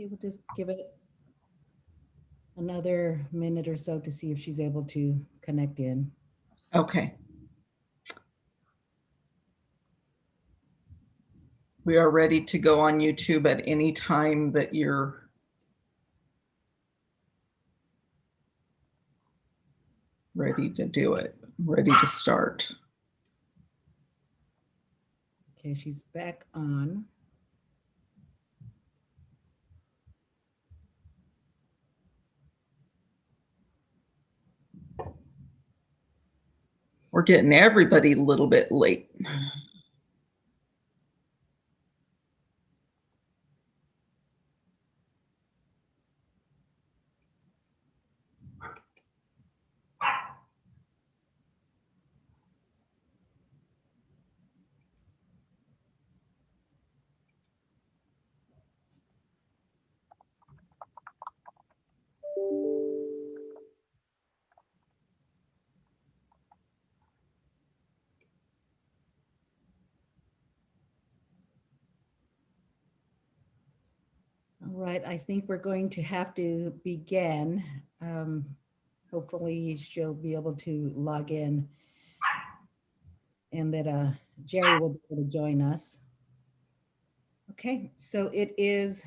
Okay, we'll just give it another minute or so to see if she's able to connect in. Okay. We are ready to go on YouTube at any time that you're ready to do it, ready to start. Okay, she's back on. We're getting everybody a little bit late. All right, I think we're going to have to begin. Hopefully she'll be able to log in and that Jerry will be able to join us. Okay, so it is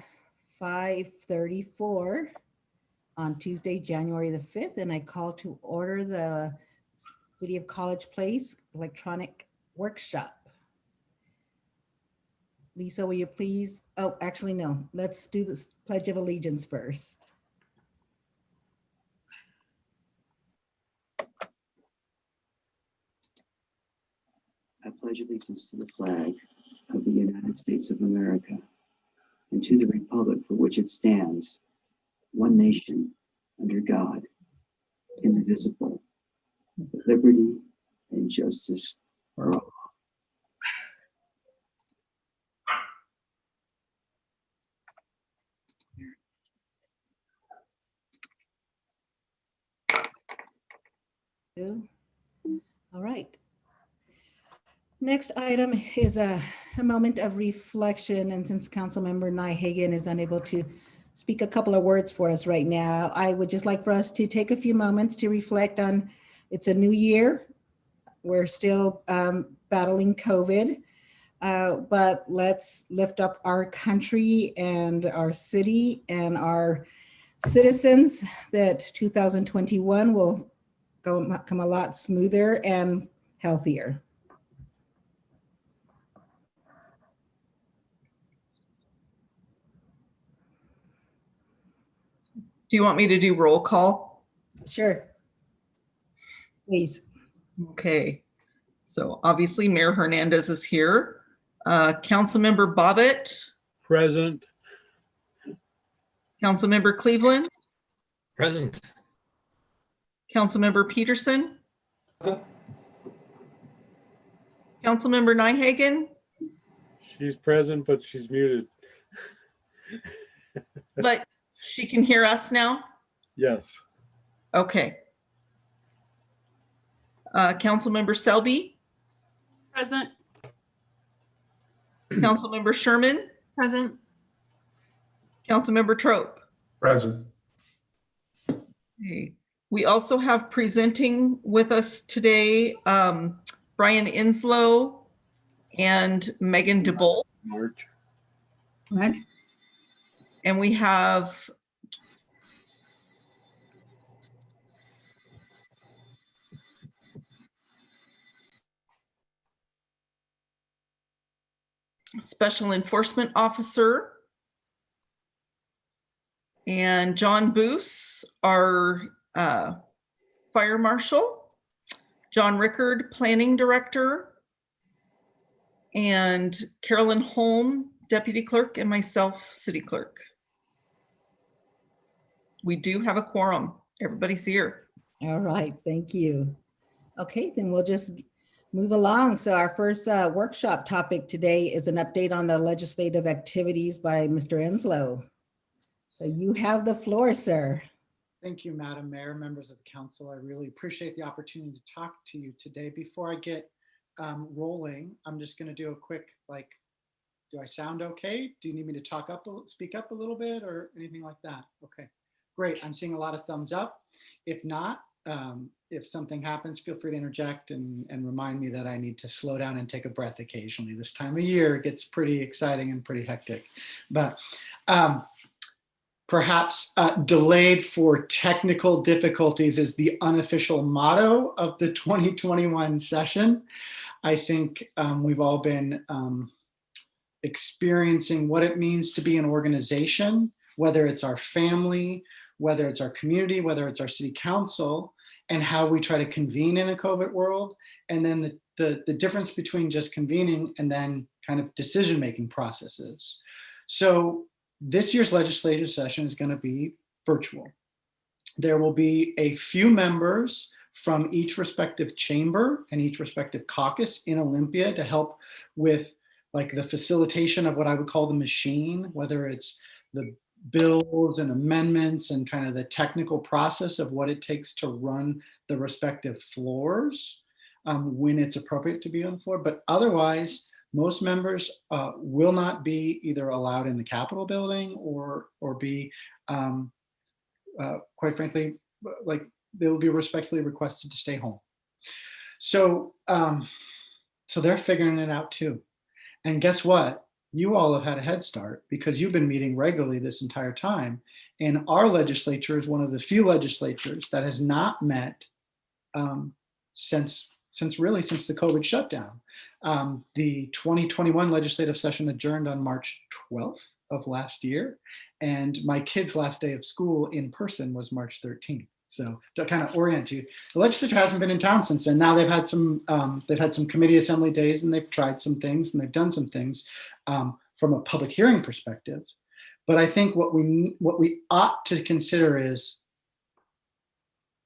5:34 on Tuesday, January the 5th, and I call to order the City of College Place electronic workshop. Lisa, will you please? Oh, actually, no. Let's do this Pledge of Allegiance first. I pledge allegiance to the flag of the United States of America and to the republic for which it stands, one nation, under God, indivisible, with liberty and justice for all. All right. Next item is a moment of reflection. And since Councilmember Nyhagen is unable to speak a couple of words for us right now, I would just like for us to take a few moments to reflect on, it's a new year. We're still battling COVID, but let's lift up our country and our city and our citizens, that 2021 will come a lot smoother and healthier. Do you want me to do roll call? Sure. Please. Okay. So obviously Mayor Hernandez is here. Councilmember Bobbitt. Present. Councilmember Cleveland. Present. Councilmember Peterson. Present. Councilmember Nyhagen. She's present, but she's muted. But she can hear us now? Yes. Okay. Councilmember Selby. Present. Councilmember Sherman. Present. Councilmember Trope. Present. Okay. We also have presenting with us today Brian Inslow and Megan DeBolt. March. What? And we have Special Enforcement Officer and John Boos, our Fire Marshal, John Rickard, Planning Director, and Carolyn Holm, Deputy Clerk, and myself, City Clerk. We do have a quorum. Everybody's here. All right, thank you. Okay, then we'll just move along. So our first workshop topic today is an update on the legislative activities by Mr. Inslow. So you have the floor, sir. Thank you, Madam Mayor, members of the council. I really appreciate the opportunity to talk to you today. Before I get rolling, I'm just going to do a quick Do I sound okay? Do you need me to speak up a little bit or anything like that? Okay, great. I'm seeing a lot of thumbs up. If not, if something happens, feel free to interject and remind me that I need to slow down and take a breath occasionally. This time of year, it gets pretty exciting and pretty hectic. But perhaps delayed for technical difficulties is the unofficial motto of the 2021 session. I think we've all been experiencing what it means to be an organization, whether it's our family, whether it's our community, whether it's our city council, and how we try to convene in a COVID world. And then the difference between just convening and then kind of decision-making processes. So this year's legislative session is going to be virtual. There will be a few members from each respective chamber and each respective caucus in Olympia to help with like the facilitation of what I would call the machine, whether it's the bills and amendments and kind of the technical process of what it takes to run the respective floors when it's appropriate to be on the floor. But otherwise, most members will not be either allowed in the Capitol building or be, quite frankly, like they will be respectfully requested to stay home. So, so they're figuring it out too. And guess what? You all have had a head start because you've been meeting regularly this entire time. And our legislature is one of the few legislatures that has not met since the COVID shutdown. The 2021 legislative session adjourned on March 12th of last year. And my kid's last day of school in person was March 13th. So to kind of orient you, the legislature hasn't been in town since then. Now they've had some committee assembly days and they've tried some things and they've done some things from a public hearing perspective. But I think what we ought to consider is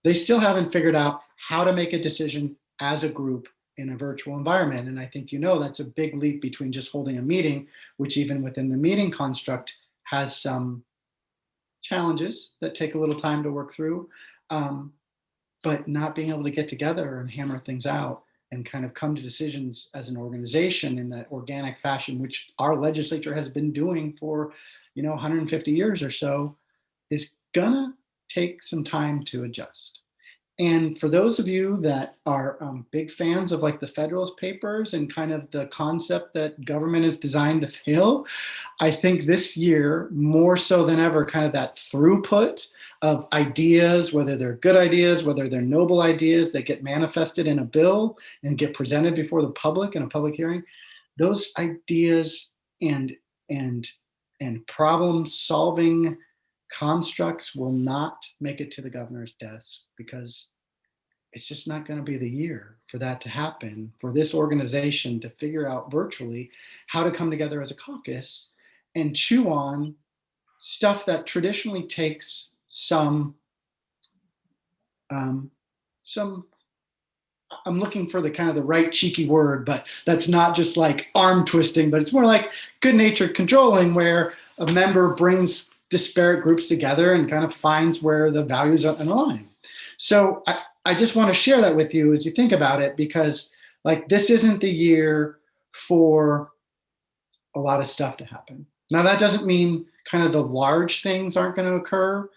they still haven't figured out how to make a decision as a group in a virtual environment. And I think that's a big leap between just holding a meeting, which even within the meeting construct has some challenges that take a little time to work through. But not being able to get together and hammer things out and kind of come to decisions as an organization in that organic fashion, which our legislature has been doing for 150 years or so, is gonna take some time to adjust. And for those of you that are big fans of like the Federalist Papers and kind of the concept that government is designed to fail, I think this year, more so than ever, kind of that throughput of ideas, whether they're good ideas, whether they're noble ideas that get manifested in a bill and get presented before the public in a public hearing, those ideas and problem solving constructs will not make it to the governor's desk because it's just not going to be the year for that to happen, for this organization to figure out virtually how to come together as a caucus and chew on stuff that traditionally takes some I'm looking for the kind of the right cheeky word, but that's not just like arm twisting, but it's more like good natured cajoling where a member brings disparate groups together and kind of finds where the values are align. So I just want to share that with you as you think about it, because like this isn't the year for a lot of stuff to happen. Now that doesn't mean kind of the large things aren't going to occur.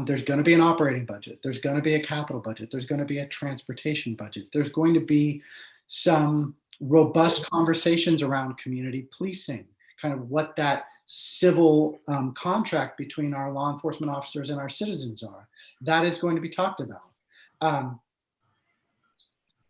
There's going to be an operating budget. There's going to be a capital budget. There's going to be a transportation budget. There's going to be some robust conversations around community policing, kind of what that civil contract between our law enforcement officers and our citizens are. That is going to be talked about.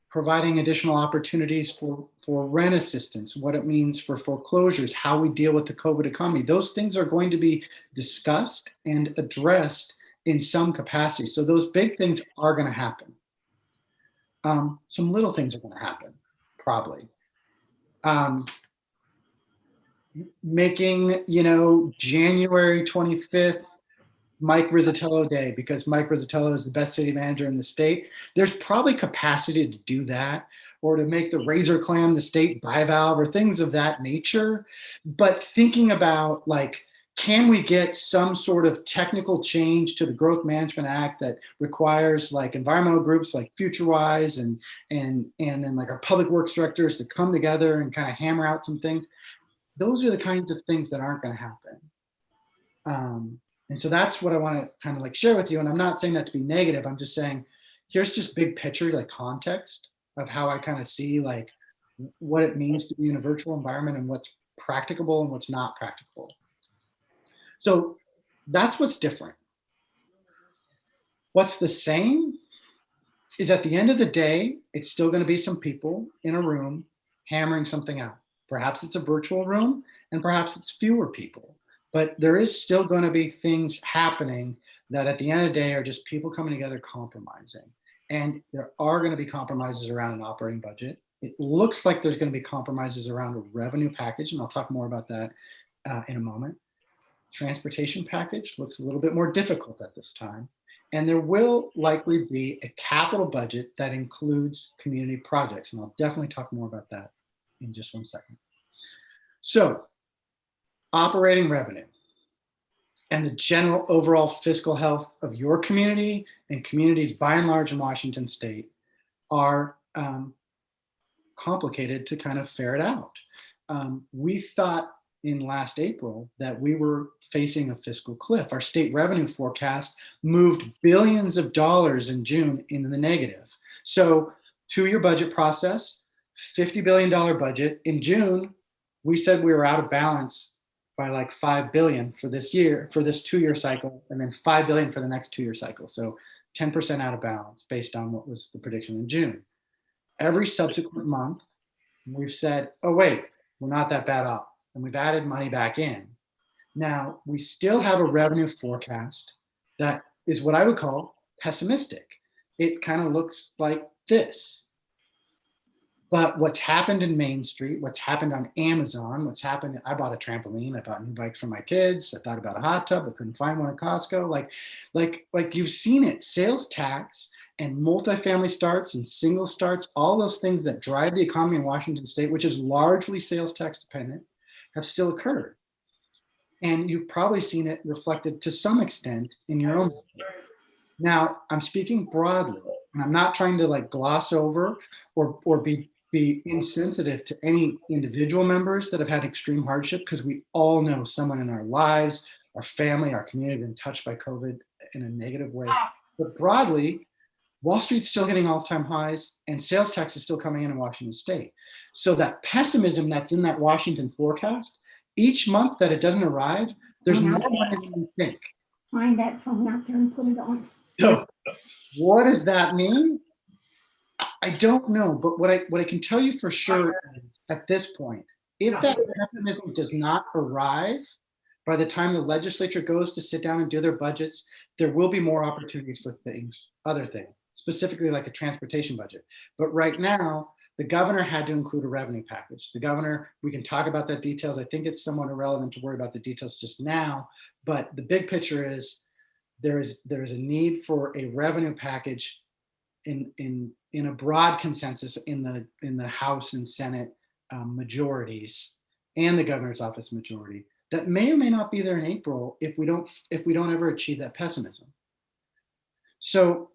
Providing additional opportunities for rent assistance, what it means for foreclosures, how we deal with the COVID economy. Those things are going to be discussed and addressed in some capacity. So those big things are going to happen. Some little things are going to happen, probably. Making, January 25th Mike Rizzatello Day because Mike Rizzatello is the best city manager in the state. There's probably capacity to do that or to make the Razor Clam the state bivalve or things of that nature. But thinking about like, can we get some sort of technical change to the Growth Management Act that requires like environmental groups like FutureWise and then like our public works directors to come together and kind of hammer out some things? those are the kinds of things that aren't going to happen. And so that's what I want to kind of like share with you. And I'm not saying that to be negative. I'm just saying, here's just big picture, like context of how I kind of see like what it means to be in a virtual environment and what's practicable and what's not practicable. So that's what's different. What's the same is at the end of the day, it's still going to be some people in a room hammering something out. Perhaps it's a virtual room and perhaps it's fewer people, but there is still going to be things happening that at the end of the day are just people coming together compromising. And there are going to be compromises around an operating budget. It looks like there's going to be compromises around a revenue package, and I'll talk more about that in a moment. Transportation package looks a little bit more difficult at this time. And there will likely be a capital budget that includes community projects. And I'll definitely talk more about that in just 1 second. So, operating revenue and the general overall fiscal health of your community and communities by and large in Washington state are complicated to kind of ferret out. We thought in last April that we were facing a fiscal cliff. Our state revenue forecast moved billions of dollars in June into the negative. So 2-year budget process, $50 billion budget. In June, we said we were out of balance by like $5 billion for this year, for this 2-year cycle, and then $5 billion for the next 2-year cycle. So 10% out of balance based on what was the prediction in June. Every subsequent month, we've said, oh wait, we're not that bad off. And we've added money back in. Now, we still have a revenue forecast that is what I would call pessimistic. It kind of looks like this. But what's happened in Main Street, what's happened on Amazon, what's happened, I bought a trampoline, I bought new bikes for my kids, I thought about a hot tub, I couldn't find one at Costco. Like you've seen it, sales tax and multifamily starts and single starts, all those things that drive the economy in Washington state, which is largely sales tax dependent, have still occurred. And you've probably seen it reflected to some extent in your own. Now, I'm speaking broadly, and I'm not trying to like gloss over or be insensitive to any individual members that have had extreme hardship, because we all know someone in our lives, our family, our community have been touched by COVID in a negative way. But broadly, Wall Street's still hitting all-time highs and sales tax is still coming in Washington state. So that pessimism that's in that Washington forecast, each month that it doesn't arrive, there's more money than you think. Find that phone out there and put it on. So what does that mean? I don't know, but what I can tell you for sure is at this point, if that pessimism does not arrive by the time the legislature goes to sit down and do their budgets, there will be more opportunities for things, other things, specifically like a transportation budget. But right now, the governor had to include a revenue package. The governor, we can talk about that details. I think it's somewhat irrelevant to worry about the details just now, but the big picture is there is a need for a revenue package in a broad consensus in the House and Senate majorities and the governor's office majority that may or may not be there in April if we don't ever achieve that pessimism. So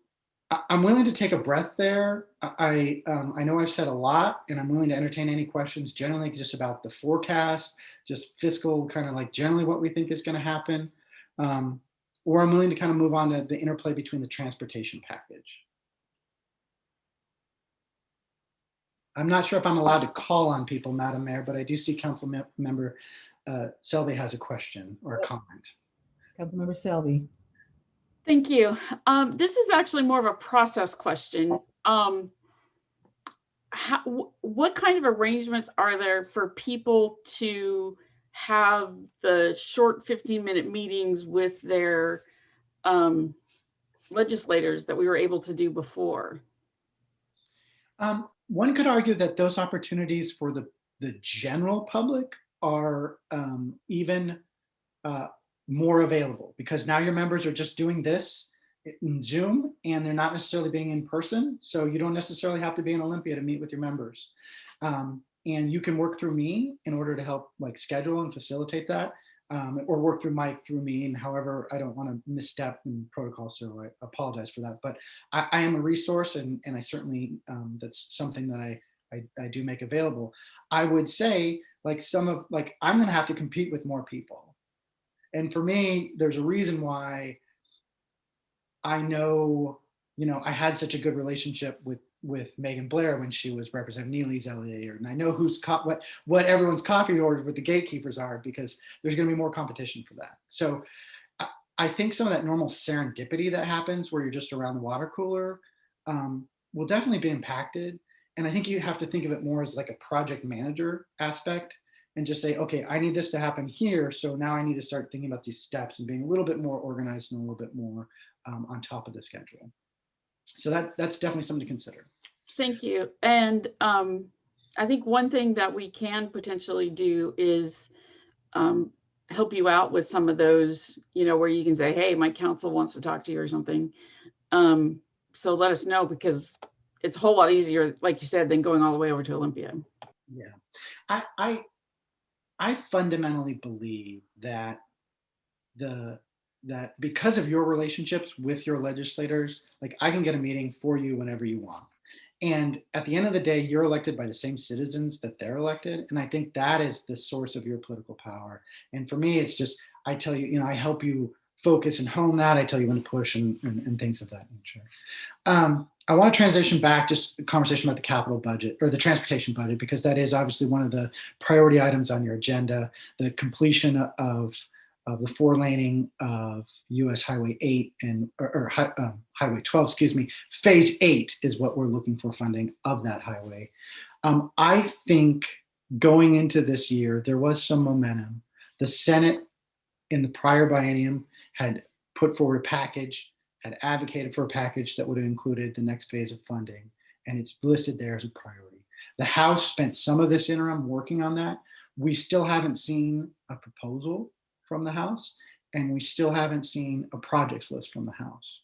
I'm willing to take a breath there. I know I've said a lot, and I'm willing to entertain any questions generally just about the forecast, just fiscal, kind of like generally what we think is going to happen. Or I'm willing to kind of move on to the interplay between the transportation package. I'm not sure if I'm allowed to call on people, Madam Mayor, but I do see Council Member Selby has a question or a comment. Councilmember Selby. Thank you. This is actually more of a process question. What kind of arrangements are there for people to have the short 15-minute meetings with their legislators that we were able to do before? One could argue that those opportunities for the general public are even more available, because now your members are just doing this in Zoom and they're not necessarily being in person. So you don't necessarily have to be in Olympia to meet with your members. And you can work through me in order to help like schedule and facilitate that, or work through Mike through me. And however, I don't want to misstep in protocol, so I apologize for that. But I am a resource, and I certainly, that's something that I do make available. I would say like I'm going to have to compete with more people. And for me, there's a reason why I know, I had such a good relationship with Megan Blair when she was Representative Neely's LEA, and I know what everyone's coffee orders with the gatekeepers are, because there's going to be more competition for that. So I think some of that normal serendipity that happens where you're just around the water cooler will definitely be impacted. And I think you have to think of it more as like a project manager aspect, and just say, okay, I need this to happen here. So now I need to start thinking about these steps and being a little bit more organized and a little bit more on top of the schedule. So that's definitely something to consider. Thank you. And I think one thing that we can potentially do is help you out with some of those, where you can say, hey, my council wants to talk to you or something. So let us know, because it's a whole lot easier, like you said, than going all the way over to Olympia. Yeah, I fundamentally believe that that because of your relationships with your legislators, like I can get a meeting for you whenever you want. And at the end of the day, you're elected by the same citizens that they're elected. And I think that is the source of your political power. And for me, it's just, I tell you, I help you focus and hone that. I tell you when to push and things of that nature. I want to transition back, just a conversation about the capital budget or the transportation budget, because that is obviously one of the priority items on your agenda, the completion of the 4-laning of US Highway 8 or Highway 12, excuse me. Phase 8 is what we're looking for funding of that highway. I think going into this year, there was some momentum. The Senate in the prior biennium had put forward a package, had advocated for a package that would have included the next phase of funding, and it's listed there as a priority. The House spent some of this interim working on that. We still haven't seen a proposal from the House, and we still haven't seen a projects list from the House.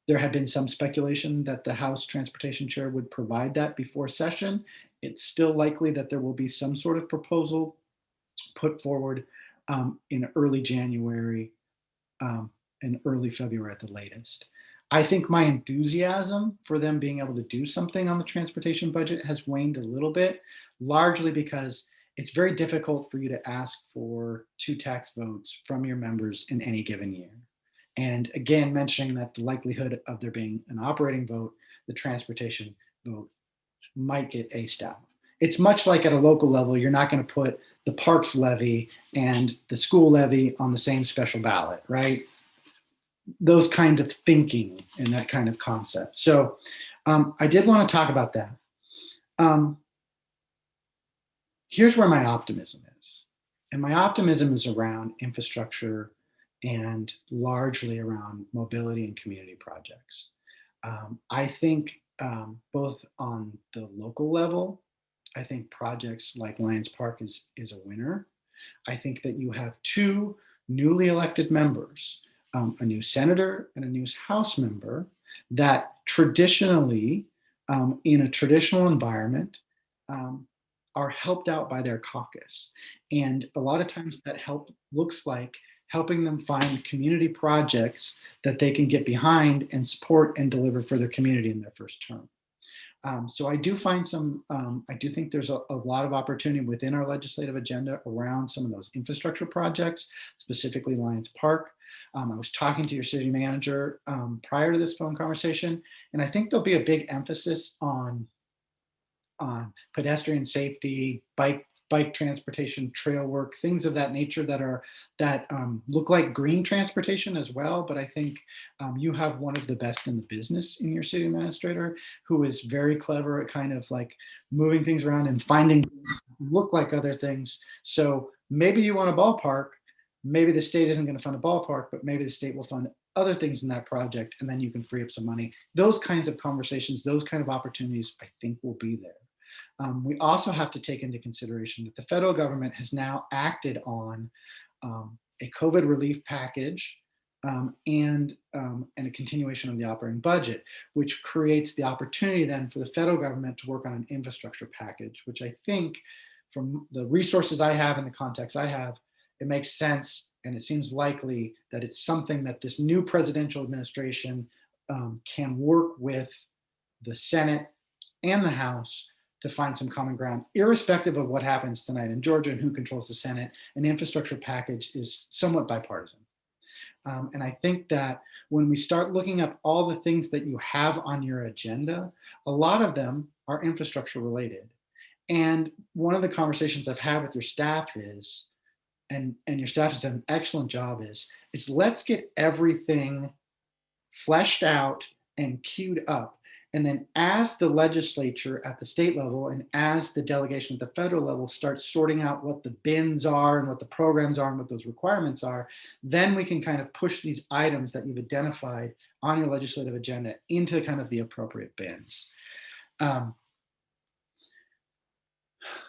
There had been some speculation that the House Transportation Chair would provide that before session. It's still likely that there will be some sort of proposal put forward in early January and early February at the latest. I think my enthusiasm for them being able to do something on the transportation budget has waned a little bit, largely because it's very difficult for you to ask for 2 tax votes from your members in any given year. And again, mentioning that the likelihood of there being an operating vote, the transportation vote might get aced out. It's much like at a local level, you're not going to put the parks levy and the school levy on the same special ballot, right? Those kind of thinking and that kind of concept. So I did want to talk about that. Here's where my optimism is. And my optimism is around infrastructure and largely around mobility and community projects. I think both on the local level, I think projects like Lions Park is a winner. I think that you have 2 newly elected members, a new senator and a new House member, that traditionally, in a traditional environment, are helped out by their caucus. And a lot of times that help looks like helping them find community projects that they can get behind and support and deliver for their community in their first term. So I do find I do think there's a lot of opportunity within our legislative agenda around some of those infrastructure projects, specifically Lions Park. I was talking to your city manager prior to this phone conversation, and I think there'll be a big emphasis on pedestrian safety, bike transportation, trail work, things of that nature that look like green transportation as well. But I think you have one of the best in the business in your city administrator, who is very clever at kind of like moving things around and finding things that look like other things. So maybe you want a ballpark, maybe the state isn't going to fund a ballpark, but maybe the state will fund other things in that project, and then you can free up some money. Those kinds of conversations, those kind of opportunities, I think will be there. We also have to take into consideration that the federal government has now acted on a COVID relief package and a continuation of the operating budget, which creates the opportunity then for the federal government to work on an infrastructure package, which I think from the resources I have and the context I have, it makes sense, and it seems likely that it's something that this new presidential administration can work with the Senate and the House to find some common ground, irrespective of what happens tonight in Georgia and who controls the Senate. An infrastructure package is somewhat bipartisan. And I think that when we start looking at all the things that you have on your agenda, a lot of them are infrastructure related. And one of the conversations I've had with your staff is, and your staff has done an excellent job, is let's get everything fleshed out and queued up. And then as the legislature at the state level and as the delegation at the federal level starts sorting out what the bins are and what the programs are and what those requirements are, then we can kind of push these items that you've identified on your legislative agenda into kind of the appropriate bins.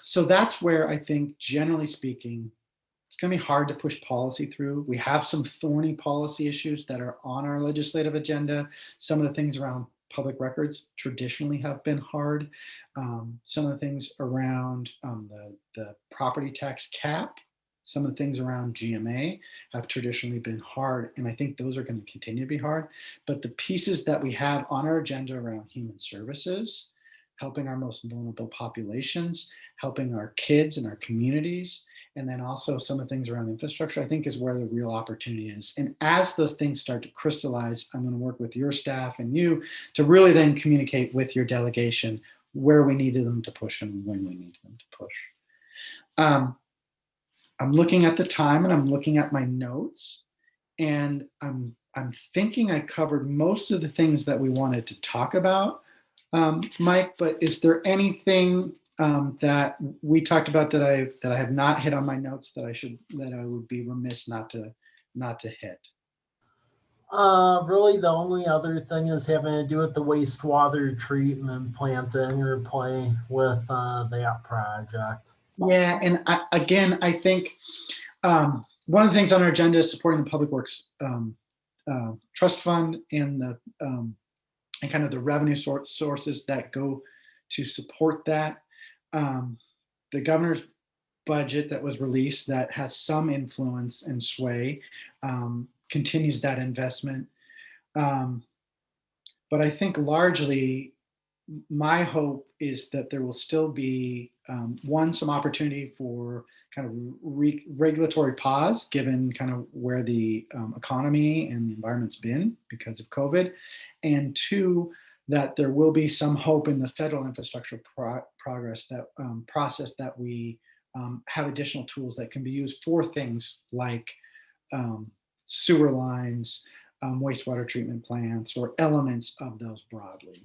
So that's where I think, generally speaking, it's going to be hard to push policy through. We have some thorny policy issues that are on our legislative agenda. Some of the things around public records traditionally have been hard. Some of the things around the property tax cap, some of the things around GMA have traditionally been hard. And I think those are going to continue to be hard. But the pieces that we have on our agenda around human services, helping our most vulnerable populations, helping our kids and our communities, and then also some of the things around infrastructure, I think is where the real opportunity is. And as those things start to crystallize, I'm going to work with your staff and you to really then communicate with your delegation where we needed them to push and when we need them to push. I'm looking at the time and I'm looking at my notes, and I'm thinking I covered most of the things that we wanted to talk about, Mike, but is there anything that we talked about that I have not hit on my notes that I would be remiss not to hit? Really, the only other thing is having to do with the wastewater treatment plant, the interplay with that project. Yeah, and I think one of the things on our agenda is supporting the Public Works Trust Fund and the and kind of the revenue sources that go to support that. The governor's budget that was released that has some influence and sway continues that investment. But I think largely my hope is that there will still be some opportunity for kind of regulatory pause given kind of where the economy and the environment's been because of COVID, and two, that there will be some hope in the federal infrastructure progress that process that we have additional tools that can be used for things like sewer lines, wastewater treatment plants, or elements of those broadly.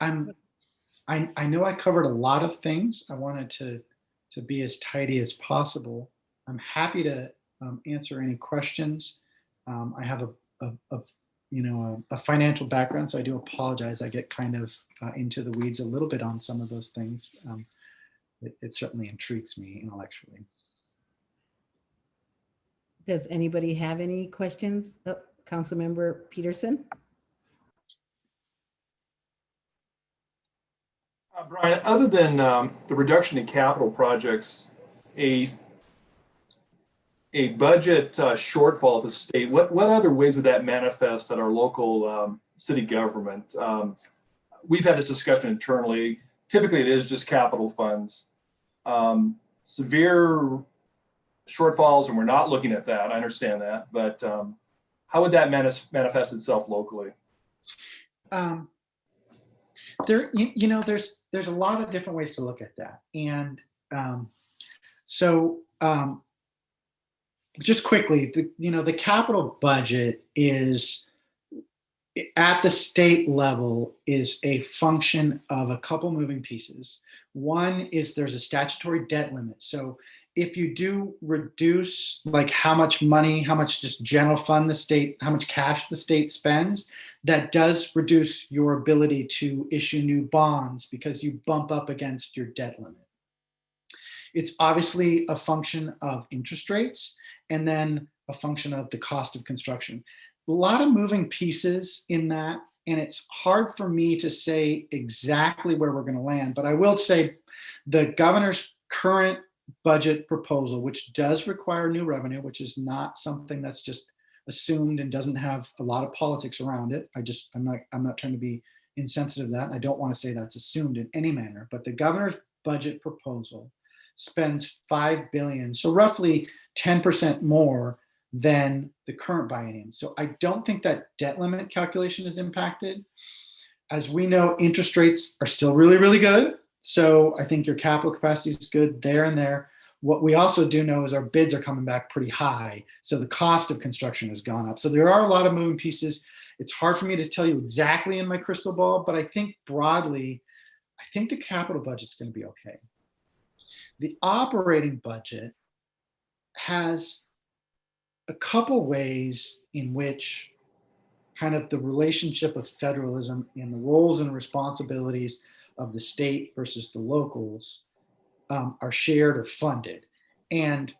I know I covered a lot of things. I wanted to be as tidy as possible. I'm happy to answer any questions. I have a financial background, so I do apologize. I get kind of into the weeds a little bit on some of those things. It certainly intrigues me intellectually. Does anybody have any questions? Oh, Councilmember Peterson? Brian, other than the reduction in capital projects, a budget shortfall at the state, what other ways would that manifest at our local city government? We've had this discussion internally. Typically, it is just capital funds. Severe shortfalls, and we're not looking at that. I understand that, but how would that manifest itself locally? There's a lot of different ways to look at that, and just quickly, the capital budget is at the state level is a function of a couple moving pieces. One is there's a statutory debt limit. So if you do reduce like how much just general fund the state, how much cash the state spends, that does reduce your ability to issue new bonds because you bump up against your debt limit. It's obviously a function of interest rates and then a function of the cost of construction. A lot of moving pieces in that, and it's hard for me to say exactly where we're going to land, but I will say the governor's current budget proposal, which does require new revenue, which is not something that's just assumed and doesn't have a lot of politics around it. I'm not trying to be insensitive to that. I don't want to say that's assumed in any manner, but the governor's budget proposal spends $5 billion, so roughly 10% more than the current biennium. So I don't think that debt limit calculation is impacted. As we know, interest rates are still really, really good. So I think your capital capacity is good there and there. What we also do know is our bids are coming back pretty high. So the cost of construction has gone up. So there are a lot of moving pieces. It's hard for me to tell you exactly in my crystal ball, but I think broadly, I think the capital budget's going to be okay. The operating budget has a couple ways in which kind of the relationship of federalism and the roles and responsibilities of the state versus the locals are shared or funded. And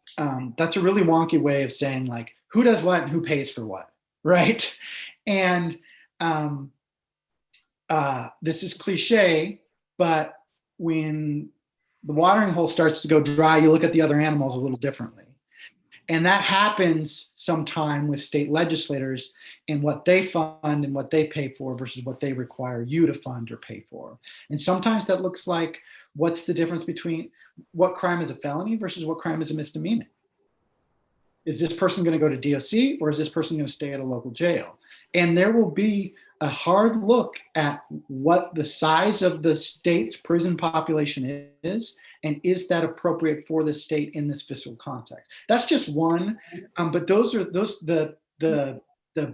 that's a really wonky way of saying like, who does what and who pays for what, right? And this is cliche, but when the watering hole starts to go dry, you look at the other animals a little differently. And that happens sometime with state legislators in what they fund and what they pay for versus what they require you to fund or pay for. And sometimes that looks like, what's the difference between what crime is a felony versus what crime is a misdemeanor? Is this person going to go to DOC or is this person going to stay at a local jail? And there will be a hard look at what the size of the state's prison population is, and is that appropriate for the state in this fiscal context? That's just one, but the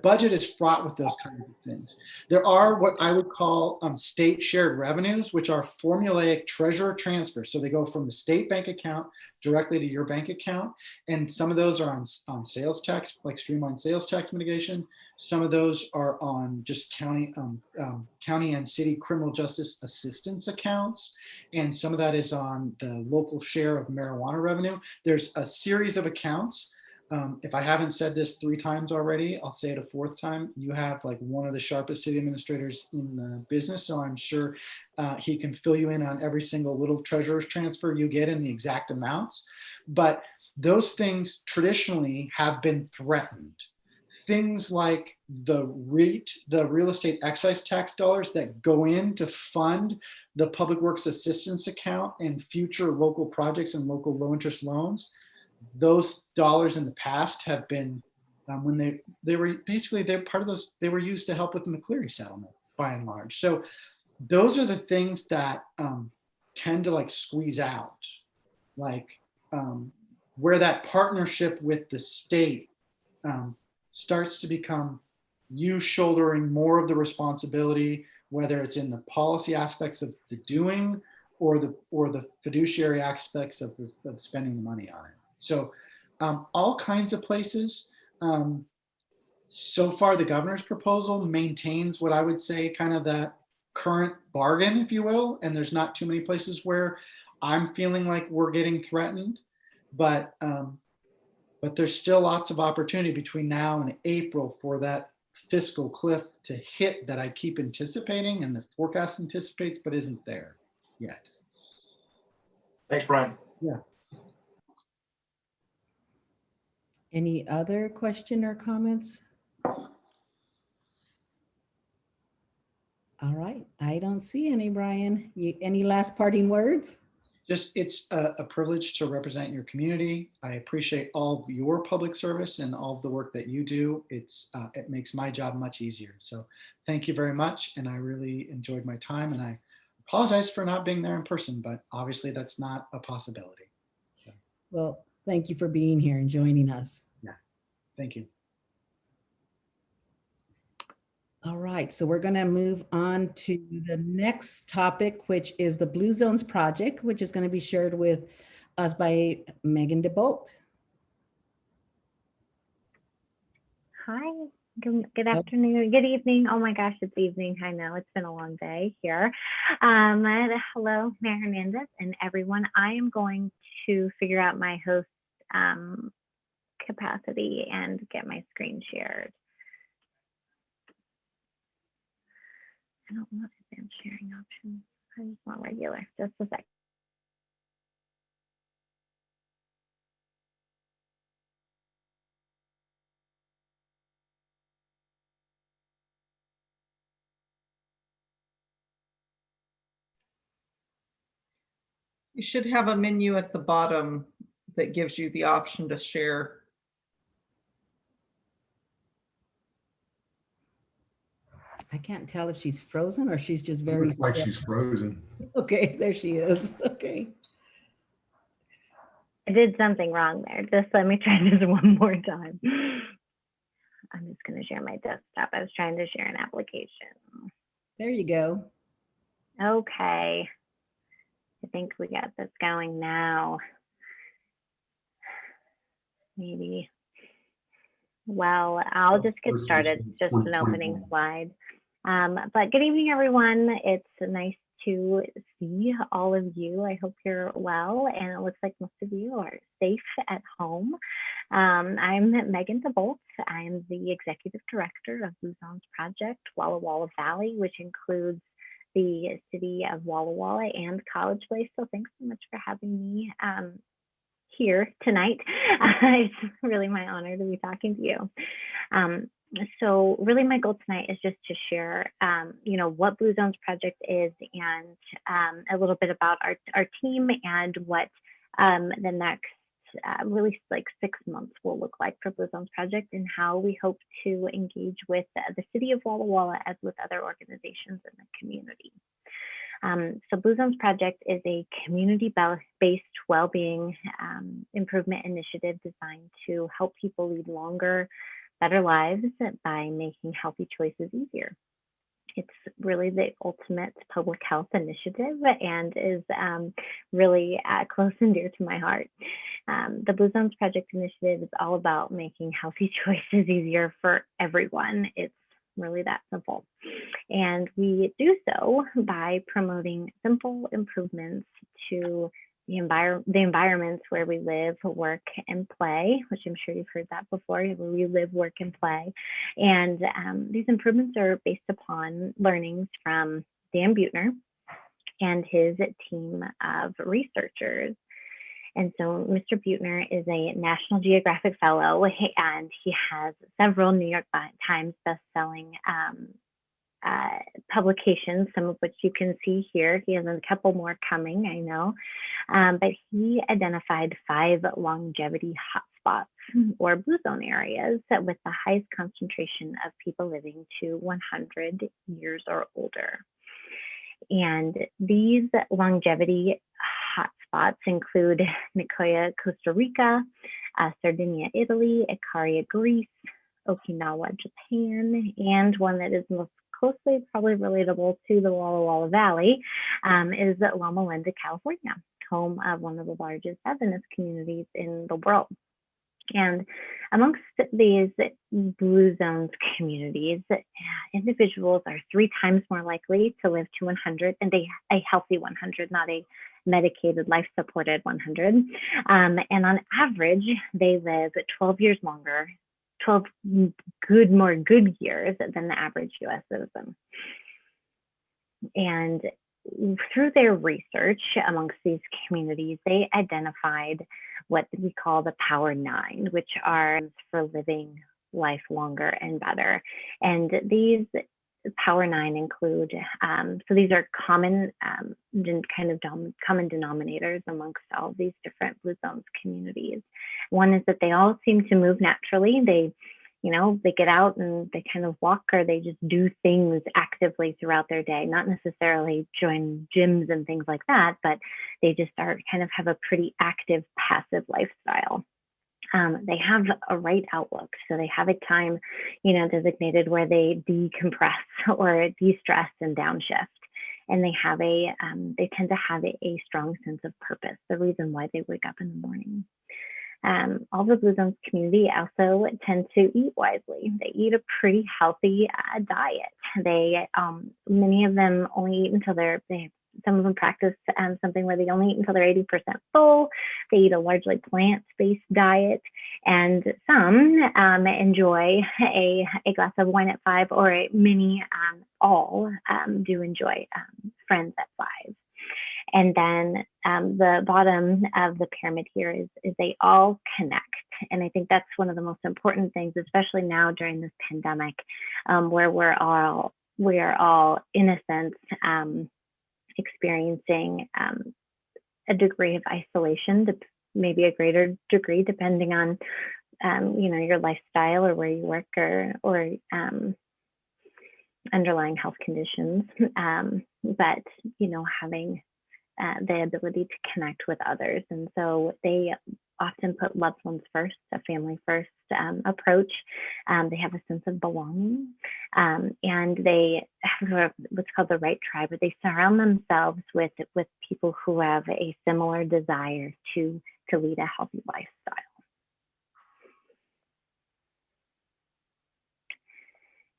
budget is fraught with those kinds of things. There are what I would call state shared revenues, which are formulaic treasurer transfers. So they go from the state bank account directly to your bank account. And some of those are on sales tax, like streamlined sales tax mitigation. Some of those are on just county and city criminal justice assistance accounts. And some of that is on the local share of marijuana revenue. There's a series of accounts. If I haven't said this 3 times already, I'll say it a 4th time. You have like one of the sharpest city administrators in the business, so I'm sure he can fill you in on every single little treasurer's transfer you get in the exact amounts. But those things traditionally have been threatened. Things like the real estate excise tax dollars that go in to fund the public works assistance account and future local projects and local low interest loans. Those dollars in the past have been when they were basically, they're part of those, they were used to help with the McCleary settlement by and large. So those are the things that tend to like squeeze out, like where that partnership with the state starts to become you shouldering more of the responsibility, whether it's in the policy aspects of the doing or the fiduciary aspects of spending the money on it. So all kinds of places. So far, the governor's proposal maintains what I would say kind of that current bargain, if you will. And there's not too many places where I'm feeling like we're getting threatened, but there's still lots of opportunity between now and April for that fiscal cliff to hit that I keep anticipating and the forecast anticipates, but isn't there yet. Thanks, Brian. Yeah. Any other question or comments? All right, I don't see any, Brian. Any last parting words? Just, it's a privilege to represent your community. I appreciate all of your public service and all of the work that you do. It makes my job much easier. So thank you very much. And I really enjoyed my time, and I apologize for not being there in person, but obviously that's not a possibility. So. Well, thank you for being here and joining us. Yeah, thank you. All right, so we're going to move on to the next topic, which is the Blue Zones project, which is going to be shared with us by Megan DeBolt. Hi, good afternoon, good evening. Oh my gosh, it's evening. I know it's been a long day here. Hello, Mayor Hernandez and everyone. I am going to figure out my host capacity and get my screen shared. I don't want advanced sharing options. I just want regular. Just a sec. You should have a menu at the bottom that gives you the option to share. I can't tell if she's frozen or she's just very. Looks like still. she's frozen. Okay, there she is. Okay. I did something wrong there. Just let me try this one more time. I'm just going to share my desktop. I was trying to share an application. There you go. Okay. I think we got this going now. Maybe. Well, I'll just get started. It's just an opening slide. But good evening, everyone. It's nice to see all of you. I hope you're well, and it looks like most of you are safe at home. I'm Megan DeBolt. I'm the Executive Director of Blue Zones Project, Walla Walla Valley, which includes the city of Walla Walla and College Place. So thanks so much for having me here tonight. It's really my honor to be talking to you. So really my goal tonight is just to share, what Blue Zones Project is and a little bit about our team and what the next really like 6 months will look like for Blue Zones Project and how we hope to engage with the city of Walla Walla as with other organizations in the community. So Blue Zones Project is a community-based well-being improvement initiative designed to help people lead longer, better lives by making healthy choices easier. It's really the ultimate public health initiative and is really close and dear to my heart. The Blue Zones Project initiative is all about making healthy choices easier for everyone. It's really that simple. And we do so by promoting simple improvements to the environments where we live, work, and play, which I'm sure you've heard that before, where we live, work, and play. And these improvements are based upon learnings from Dan Buettner and his team of researchers. And so Mr. Buettner is a National Geographic Fellow, and he has several New York Times best-selling publications, some of which you can see here. He has a couple more coming, I know. But he identified 5 longevity hotspots or blue zone areas with the highest concentration of people living to 100 years or older. And these longevity hotspots include Nicoya, Costa Rica, Sardinia, Italy, Icaria, Greece, Okinawa, Japan, and one that is most closely probably relatable to the Walla Walla Valley is Loma Linda, California, home of one of the largest Adventist communities in the world. And amongst these Blue Zones communities, individuals are 3 times more likely to live to 100, and a healthy 100, not a medicated, life-supported 100. And on average, they live 12 years longer, 12 more good years than the average US citizen. And through their research amongst these communities, they identified what we call the Power 9, which are for living life longer and better. And these Power 9 include, so these are common common denominators amongst all of these different Blue Zones communities. One is that they all seem to move naturally. They get out and they kind of walk, or they just do things actively throughout their day, not necessarily join gyms and things like that, but they just have a pretty active, passive lifestyle. They have a right outlook. So they have a time, designated where they decompress or de-stress and downshift. And they tend to have a strong sense of purpose, the reason why they wake up in the morning. All the Blue Zones community also tend to eat wisely. They eat a pretty healthy diet. Many of them only eat until some of them practice something where they only eat until they're 80% full. They eat a largely plant-based diet, and some enjoy a glass of wine at 5, or all do enjoy Friends at 5. And then the bottom of the pyramid here is they all connect. And I think that's one of the most important things, especially now during this pandemic, where we are all in a sense experiencing a degree of isolation, maybe a greater degree depending on your lifestyle or where you work or underlying health conditions. But having the ability to connect with others, and so they often put loved ones first, a family first approach. They have a sense of belonging, and they have what's called the right tribe, where they surround themselves with people who have a similar desire to lead a healthy lifestyle.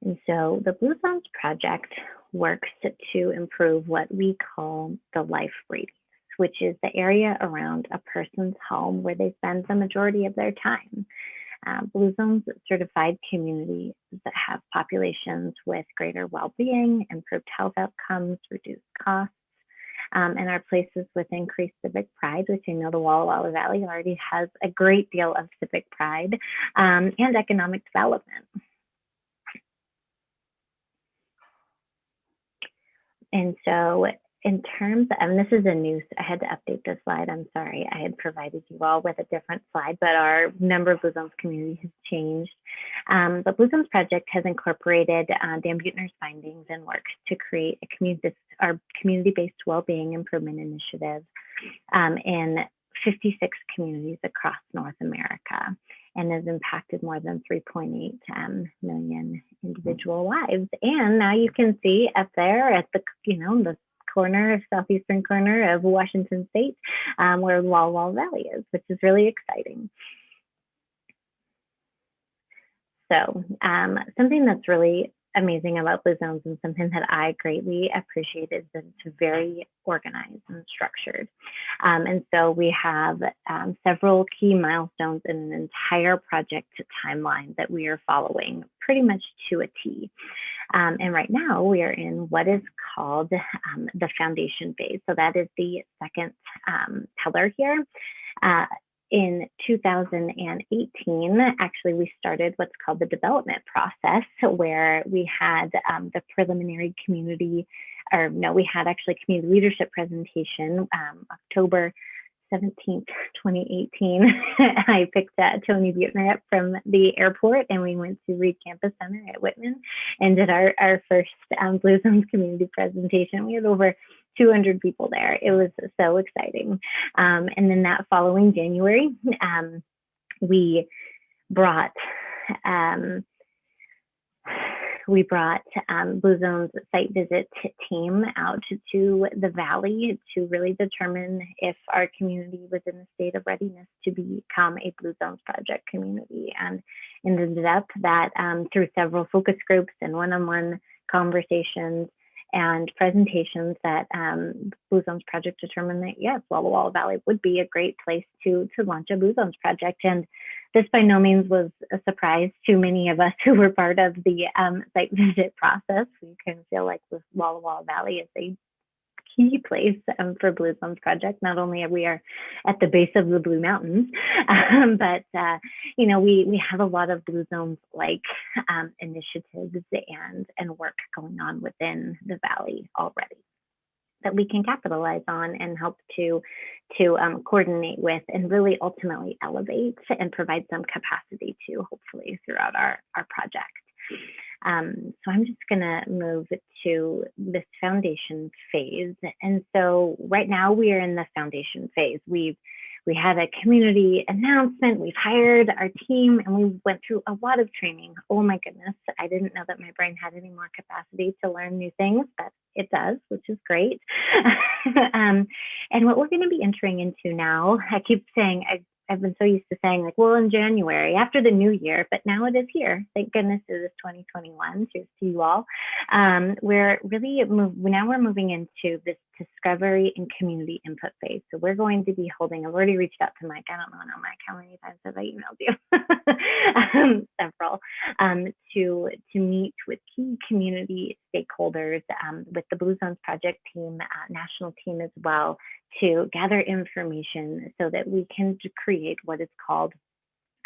And so the Blue Zones Project works to improve what we call the life radius, which is the area around a person's home where they spend the majority of their time. Blue Zones certified communities that have populations with greater well-being, improved health outcomes, reduced costs, and are places with increased civic pride, which I know the Walla Walla Valley already has a great deal of civic pride, and economic development. And so in terms of, and this is I had to update this slide, I'm sorry, I had provided you all with a different slide, but our number of Blue Zones communities has changed. The Blue Zones Project has incorporated Dan Buettner's findings and works to create our community-based well-being improvement initiative in 56 communities across North America, and has impacted more than 3.8 million individual lives. And now you can see up there at the southeastern corner of Washington State, where Walla Walla Valley is, which is really exciting. So something that's really amazing about Blue Zones, and something that I greatly appreciate, is that it's very organized and structured. And so we have several key milestones in an entire project timeline that we are following pretty much to a T. And right now we are in what is called the foundation phase. So that is the second pillar here. In 2018, actually, we started what's called the development process, where we had the preliminary community leadership presentation, October 17th, 2018. I picked Tony Buettner up from the airport, and we went to Reed Campus Center at Whitman and did our first Blue Zones community presentation. We had over 200 people there. It was so exciting. And then that following January, we brought Blue Zones site visit team out to the Valley to really determine if our community was in a state of readiness to become a Blue Zones Project community, and ended up that through several focus groups and one-on-one conversations and presentations, that Blue Zones Project determined that yes, Walla Walla Valley would be a great place to launch a Blue Zones Project. And this by no means was a surprise to many of us who were part of the site visit process. We kind of feel like Walla Walla Valley is a key place for Blue Zones Project. Not only are we at the base of the Blue Mountains, but we have a lot of Blue Zones like initiatives and work going on within the Valley already that we can capitalize on and help to coordinate with, and really ultimately elevate and provide some capacity to, hopefully, throughout our project. So I'm just going to move to this foundation phase. And so right now we are in the foundation phase. We had a community announcement, we've hired our team, and we went through a lot of training. Oh my goodness, I didn't know that my brain had any more capacity to learn new things, but it does, which is great. And what we're going to be entering into now, I keep saying, I've been so used to saying, like, well, in January, after the new year, but now it is here. Thank goodness it is 2021. Cheers to you all. We're moving into this discovery and community input phase. So we're going to be holding, I've already reached out to Mike. I don't know now, Mike, how many times have I emailed you? Several, to meet with key community stakeholders, with the Blue Zones Project team, national team as well, to gather information so that we can create what is called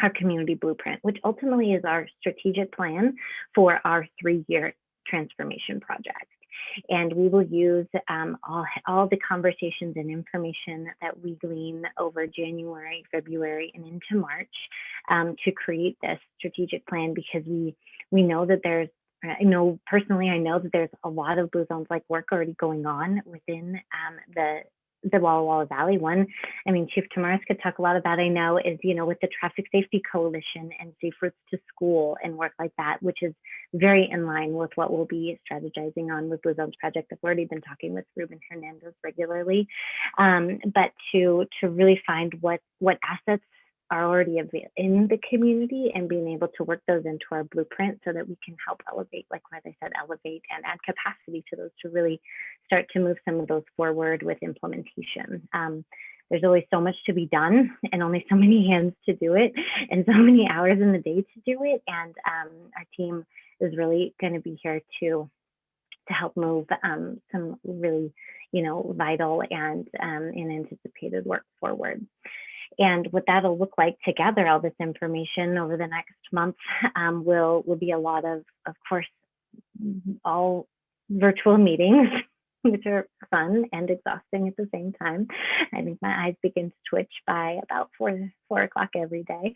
our community blueprint, which ultimately is our strategic plan for our 3-year transformation project. And we will use all the conversations and information that we glean over January, February, and into March to create this strategic plan, because we know that there's, I know that there's a lot of Blue Zones like work already going on within the Walla Walla Valley. One, I mean, Chief Tamaris could talk a lot about, I know, is, with the Traffic Safety Coalition and Safe Routes to School and work like that, which is very in line with what we'll be strategizing on with Blue Zones Project. I've already been talking with Ruben Hernandez regularly, but to really find what assets are already in the community and being able to work those into our blueprint so that we can help elevate, like as I said, elevate and add capacity to those to really start to move some of those forward with implementation. There's always so much to be done and only so many hands to do it and so many hours in the day to do it. And our team is really going to be here to help move some really, vital and anticipated work forward. And what that'll look like to gather all this information over the next month will be a lot of course, all virtual meetings, which are fun and exhausting at the same time. I think my eyes begin to twitch by about 4 o'clock every day.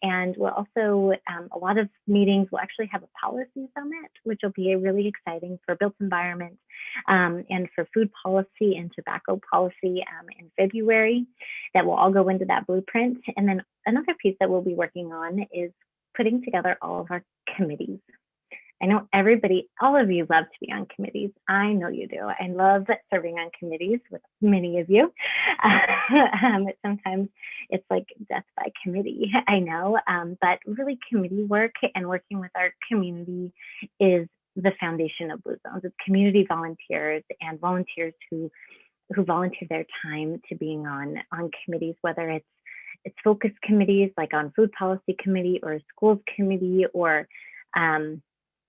And we'll also, a lot of meetings, we'll actually have a policy summit, which will be really exciting for built environment and for food policy and tobacco policy in February. That will all go into that blueprint. And then another piece that we'll be working on is putting together all of our committees. I know all of you love to be on committees. I know you do. I love serving on committees with many of you. Sometimes it's like death by committee, I know, but really committee work and working with our community is the foundation of Blue Zones. It's community volunteers and volunteers who volunteer their time to being on committees, whether it's focus committees like on food policy committee or a schools committee or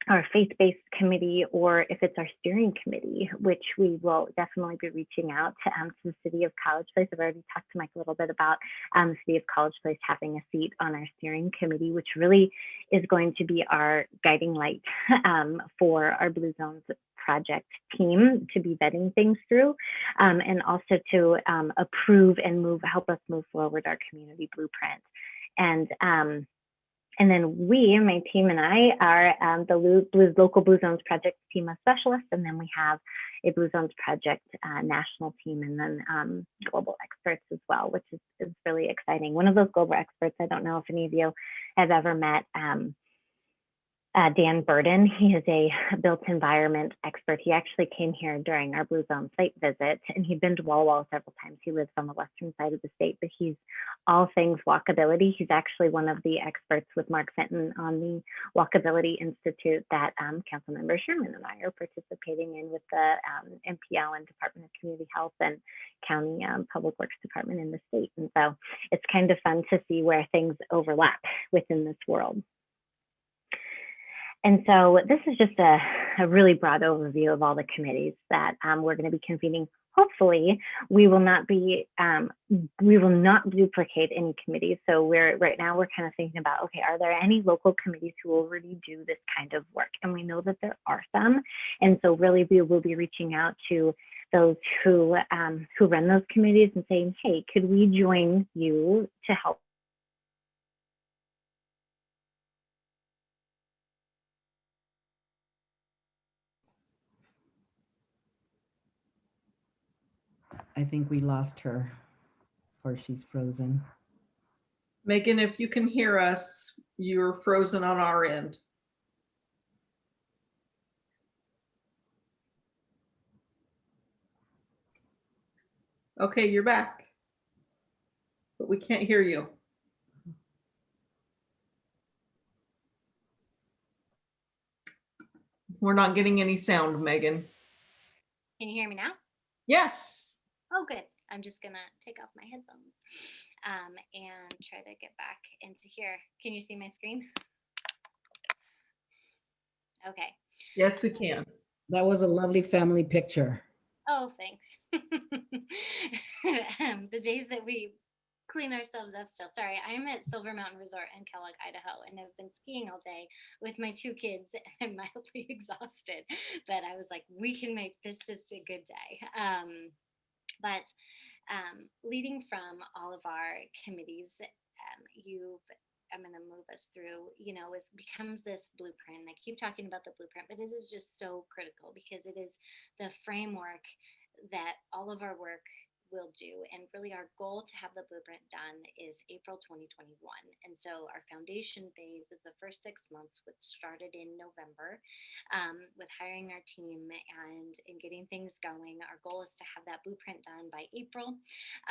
our faith-based committee, or if it's our steering committee, which we will definitely be reaching out to the City of College Place. I've already talked to Mike a little bit about the City of College Place having a seat on our steering committee, which really is going to be our guiding light for our Blue Zones project team to be vetting things through, and also to approve and help us move forward our community blueprint. And then my team and I are the local Blue Zones project team of specialists. And then we have a Blue Zones project national team, and then global experts as well, which is really exciting. One of those global experts, I don't know if any of you have ever met Dan Burden. He is a built environment expert. He actually came here during our Blue Zone site visit, and he'd been to Walla Walla several times. He lives on the western side of the state, but he's all things walkability. He's actually one of the experts with Mark Fenton on the Walkability Institute that Councilmember Sherman and I are participating in with the MPL and Department of Community Health and County Public Works Department in the state. And so it's kind of fun to see where things overlap within this world. And so this is just a really broad overview of all the committees that we're going to be convening. Hopefully, we will not duplicate any committees. So right now we're kind of thinking about, okay, are there any local committees who already do this kind of work? And we know that there are some. And so really we will be reaching out to those who run those committees and saying, hey, could we join you to help? I think we lost her, or she's frozen. Megan, if you can hear us, you're frozen on our end. Okay, you're back, but we can't hear you. We're not getting any sound, Megan. Can you hear me now? Yes. Oh, good. I'm just gonna take off my headphones and try to get back into here. Can you see my screen? Okay. Yes, we can. That was a lovely family picture. Oh, thanks. The days that we clean ourselves up still. Sorry, I'm at Silver Mountain Resort in Kellogg, Idaho, and I've been skiing all day with my 2 kids. I'm mildly exhausted, but I was like, we can make this just a good day. But leading from all of our committees, I'm going to move us through, it becomes this blueprint. I keep talking about the blueprint, but it is just so critical because it is the framework that all of our work will do. And really our goal to have the blueprint done is April 2021. And so our foundation phase is the first 6 months, which started in November, with hiring our team and getting things going. Our goal is to have that blueprint done by April.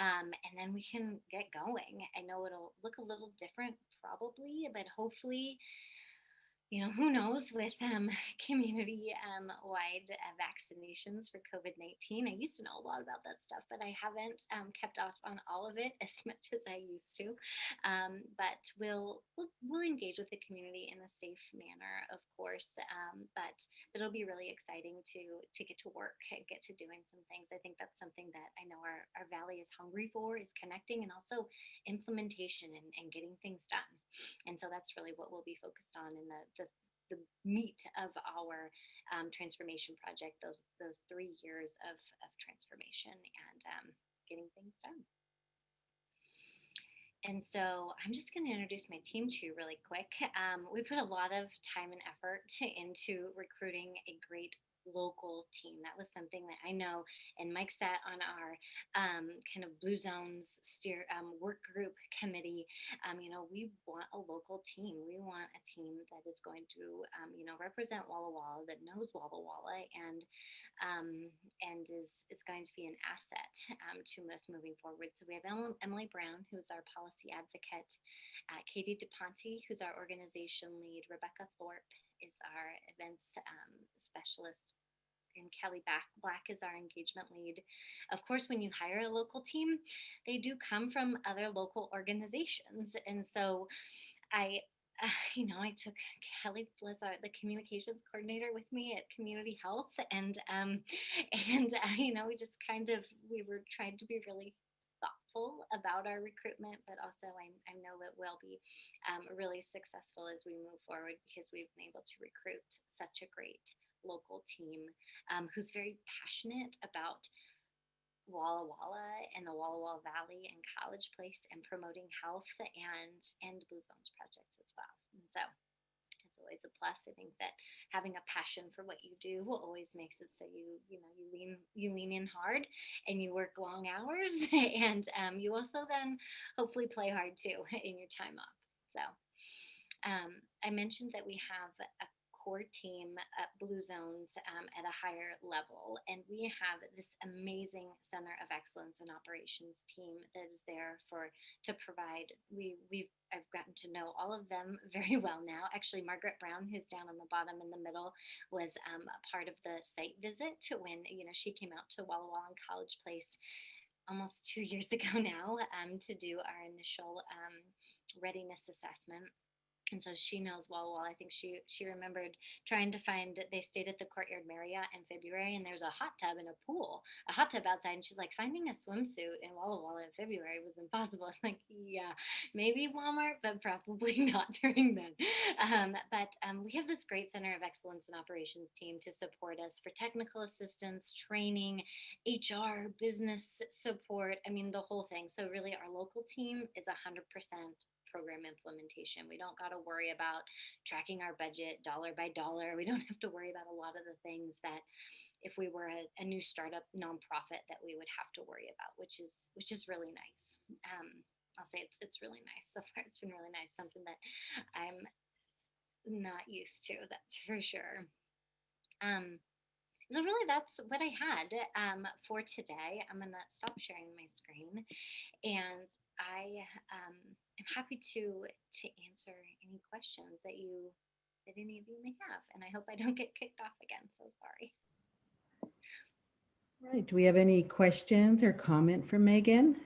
And then we can get going. I know it'll look a little different probably, but hopefully, who knows with community wide vaccinations for COVID-19. I used to know a lot about that stuff, but I haven't kept off on all of it as much as I used to. But we'll engage with the community in a safe manner, of course. But it'll be really exciting to get to work and get to doing some things. I think that's something that I know our Valley is hungry for, is connecting and also implementation and getting things done. And so that's really what we'll be focused on in the meat of our transformation project, those 3 years of transformation and getting things done. And so I'm just going to introduce my team to you really quick. We put a lot of time and effort into recruiting a great local team. That was something that I know, and Mike sat on our kind of Blue Zones work group committee. We want a local team. We want a team that is going to represent Walla Walla, that knows Walla Walla, and is going to be an asset to us moving forward. So we have Emily Brown, who's our policy advocate, Katie DePonte, who's our organization lead, Rebecca Thorpe is our events specialist, and Kelly Black is our engagement lead. Of course, when you hire a local team, they do come from other local organizations. And so I took Kelly was the communications coordinator with me at Community Health, and we were trying to be really thoughtful about our recruitment, but also I know it will be really successful as we move forward because we've been able to recruit such a great local team who's very passionate about Walla Walla and the Walla Walla Valley and College Place and promoting health and Blue Zones project as well. And so it's always a plus. I think that having a passion for what you do always makes it so you lean in hard and you work long hours and you also then hopefully play hard too in your time off. So I mentioned that we have a core team at Blue Zones at a higher level, and we have this amazing Center of Excellence and Operations team that is there to provide. I've gotten to know all of them very well now. Actually, Margaret Brown, who's down on the bottom in the middle, was a part of the site visit when she came out to Walla Walla and College Place almost 2 years ago now to do our initial readiness assessment. And so she knows Walla Walla. I think she remembered trying to find, they stayed at the Courtyard Marriott in February, and there's a hot tub and a hot tub outside. And she's like, finding a swimsuit in Walla Walla in February was impossible. It's like, yeah, maybe Walmart, but probably not during then. But we have this great Center of Excellence and Operations team to support us for technical assistance, training, HR, business support. I mean, the whole thing. So really our local team is 100% program implementation. We don't got to worry about tracking our budget dollar by dollar. We don't have to worry about a lot of the things that if we were a new startup nonprofit that we would have to worry about, which is really nice. I'll say it's really nice. So far it's been really nice, something that I'm not used to, that's for sure. So really that's what I had for today. I'm gonna stop sharing my screen, and I am happy to answer any questions that any of you may have, and I hope I don't get kicked off again, so sorry. All right, do we have any questions or comment for Megan?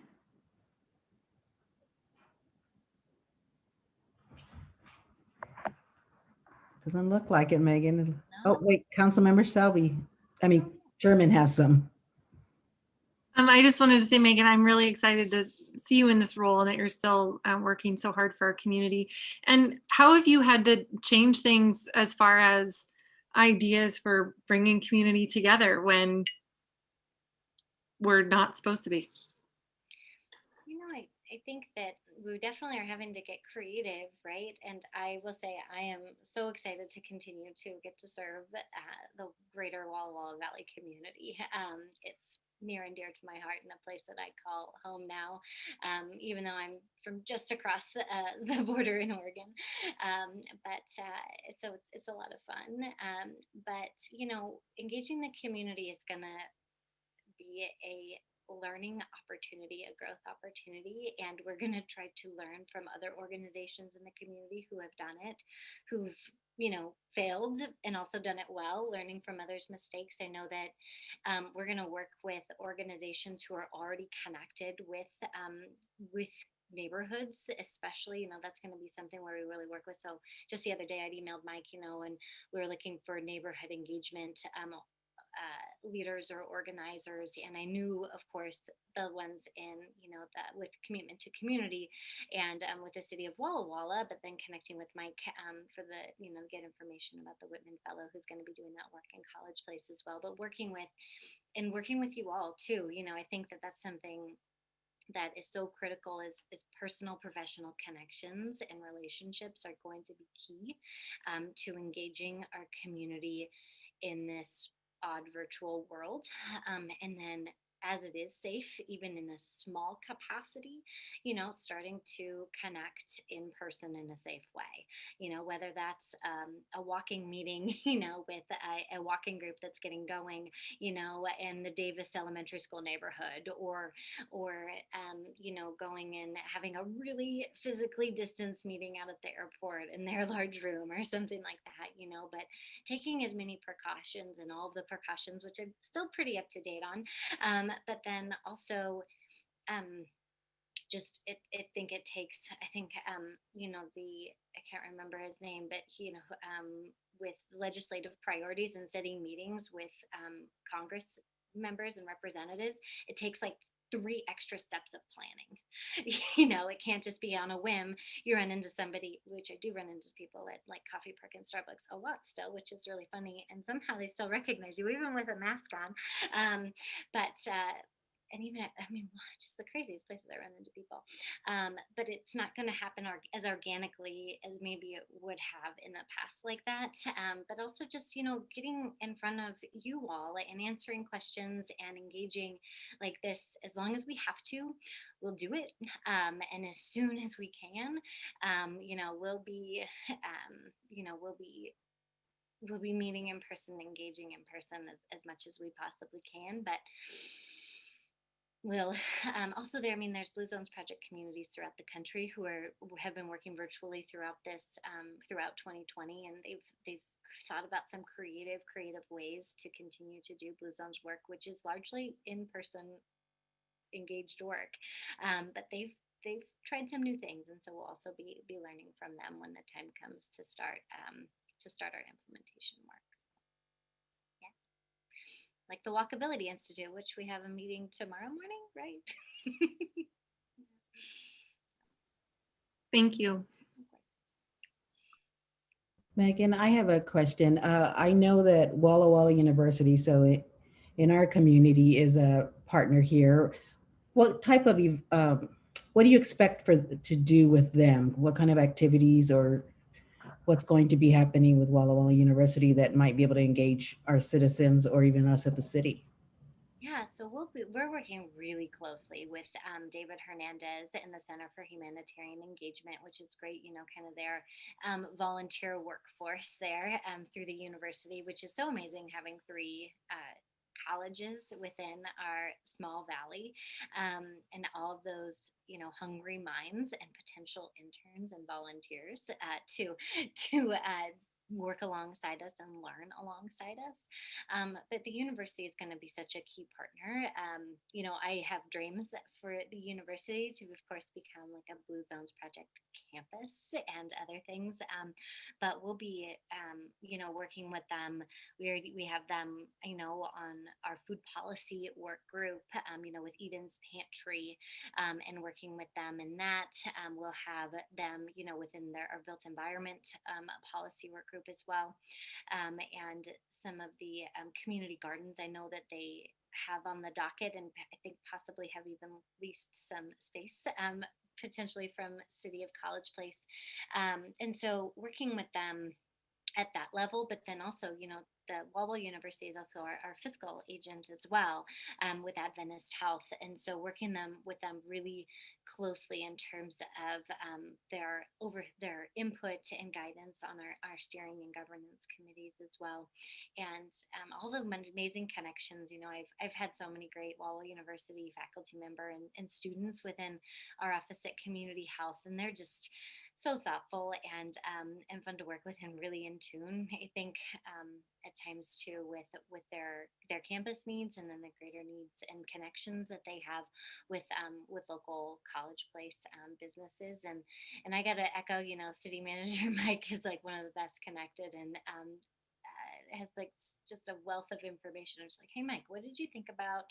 Doesn't look like it, Megan. No. Oh, wait, Councilmember Shelby. Sherman has some. I just wanted to say, Megan, I'm really excited to see you in this role and that you're still working so hard for our community. And how have you had to change things as far as ideas for bringing community together when we're not supposed to be? You know, I think that we definitely are having to get creative, right? And I will say I am so excited to continue to get to serve the greater Walla Walla Valley community. It's near and dear to my heart and a place that I call home now, even though I'm from just across the border in Oregon. It's a lot of fun. But, you know, engaging the community is going to be a learning opportunity, a growth opportunity, and we're going to try to learn from other organizations in the community who have done it, who've failed and also done it well, learning from others' mistakes. I know that we're going to work with organizations who are already connected with neighborhoods, especially. That's going to be something where we really work with. So just the other day I'd emailed Mike, and we were looking for neighborhood engagement leaders or organizers, and I knew, of course, the ones in with commitment to community and with the city of Walla Walla, but then connecting with Mike for the get information about the Whitman Fellow, who's going to be doing that work in College Place as well, but working with you all too. I think that that's something that is so critical is personal professional connections and relationships are going to be key to engaging our community in this odd virtual world. And then as it is safe, even in a small capacity, starting to connect in person in a safe way, whether that's a walking meeting, with a walking group that's getting going, in the Davis Elementary School neighborhood or going and having a really physically distanced meeting out at the airport in their large room or something like that, but taking as many precautions and all the precautions, which I'm still pretty up to date on. But then also, I think it takes, I can't remember his name, but with legislative priorities and setting meetings with Congress members and representatives, it takes like 3 extra steps of planning. It can't just be on a whim. You run into somebody, which I do run into people at like Coffee Park and Starbucks a lot still, which is really funny. And somehow they still recognize you, even with a mask on. And even just the craziest places I run into people. But it's not going to happen as organically as maybe it would have in the past like that. But also just, getting in front of you all and answering questions and engaging like this, as long as we have to, we'll do it. And as soon as we can, we'll be meeting in person, engaging in person as much as we possibly can. But we'll also there's Blue Zones project communities throughout the country who have been working virtually throughout this throughout 2020, and they've thought about some creative ways to continue to do Blue Zones work, which is largely in-person engaged work, but they've tried some new things, and so we'll also be learning from them when the time comes to start our implementation work. Like the Walkability Institute, which we have a meeting tomorrow morning, right? Thank you. Megan, I have a question. I know that Walla Walla University, in our community, is a partner here. What type of, what do you expect to do with them? What kind of activities or what's going to be happening with Walla Walla University that might be able to engage our citizens or even us at the city? Yeah, so we're working really closely with David Hernandez and the Center for Humanitarian Engagement, which is great, kind of their volunteer workforce there through the university, which is so amazing having 3 colleges within our small valley, and all of those hungry minds and potential interns and volunteers to work alongside us and learn alongside us. But the university is going to be such a key partner. I have dreams for the university to, of course, become like a Blue Zones Project campus and other things. But we'll be, working with them. We have them, on our food policy work group, with Eden's Pantry, and working with them in that. We'll have them, within our built environment policy work group as well. And some of the community gardens, I know that they have on the docket, and I think possibly have even leased some space, potentially from City of College Place. And so working with them at that level, but then also, the Walwell University is also our fiscal agent as well, with Adventist Health. And so working with them really closely in terms of their input and guidance on our steering and governance committees as well. And all the amazing connections, I've had so many great Walwell University faculty member and students within our office at Community Health, and they're just so thoughtful and fun to work with, and really in tune, I think, at times too, with their campus needs, and then the greater needs and connections that they have with local College Place businesses. And I gotta echo, City Manager Mike is like one of the best connected, and has like just a wealth of information. I was like, hey Mike, what did you think about,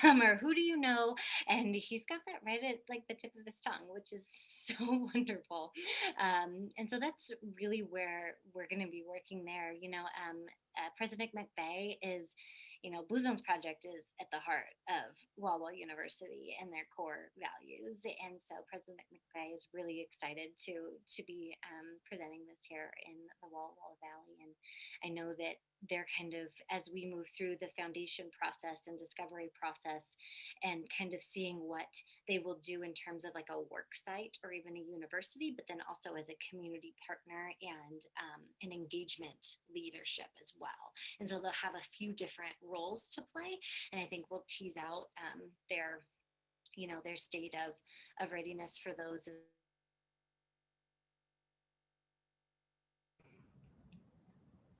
or who do you know? And he's got that right at like the tip of his tongue, which is so wonderful. And so that's really where we're going to be working there. President McVeigh is, Blue Zones Project is at the heart of Walwell University and their core values. And so President McVeigh is really excited to be presenting this here in the Walwell Valley. And I know that they're kind of, as we move through the foundation process and discovery process, and kind of seeing what they will do in terms of like a work site or even a university, but then also as a community partner and an engagement leadership as well. And so they'll have a few different roles to play, and I think we'll tease out their state of readiness for those.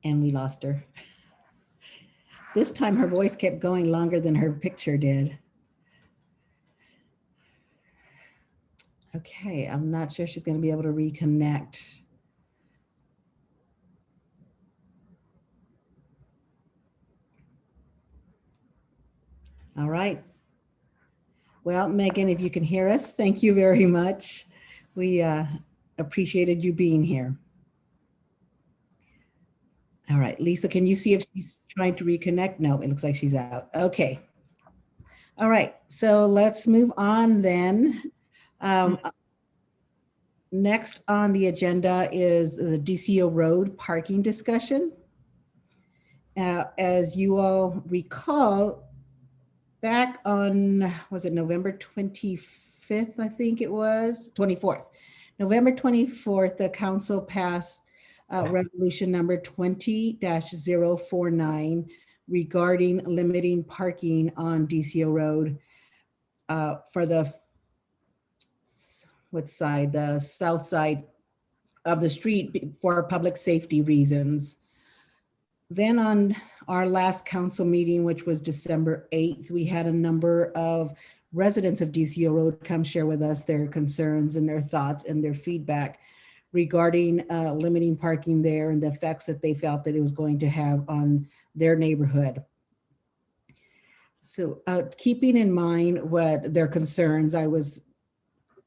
And we lost her. This time her voice kept going longer than her picture did. Okay, I'm not sure she's going to be able to reconnect. All right. Well, Megan, if you can hear us, thank you very much. We appreciated you being here. All right, Lisa, can you see if she's trying to reconnect? No, it looks like she's out. Okay. All right, so let's move on then. Next on the agenda is the DCO Road parking discussion. As you all recall, back on, was it November 25th, I think it was, 24th. November 24th, the council passed resolution number 20-049 regarding limiting parking on DCO Road for the, what side? The south side of the street for public safety reasons. Then on our last council meeting, which was December 8th, we had a number of residents of DCO Road come share with us their concerns and their thoughts and their feedback regarding limiting parking there and the effects that they felt that it was going to have on their neighborhood. So keeping in mind what their concerns, I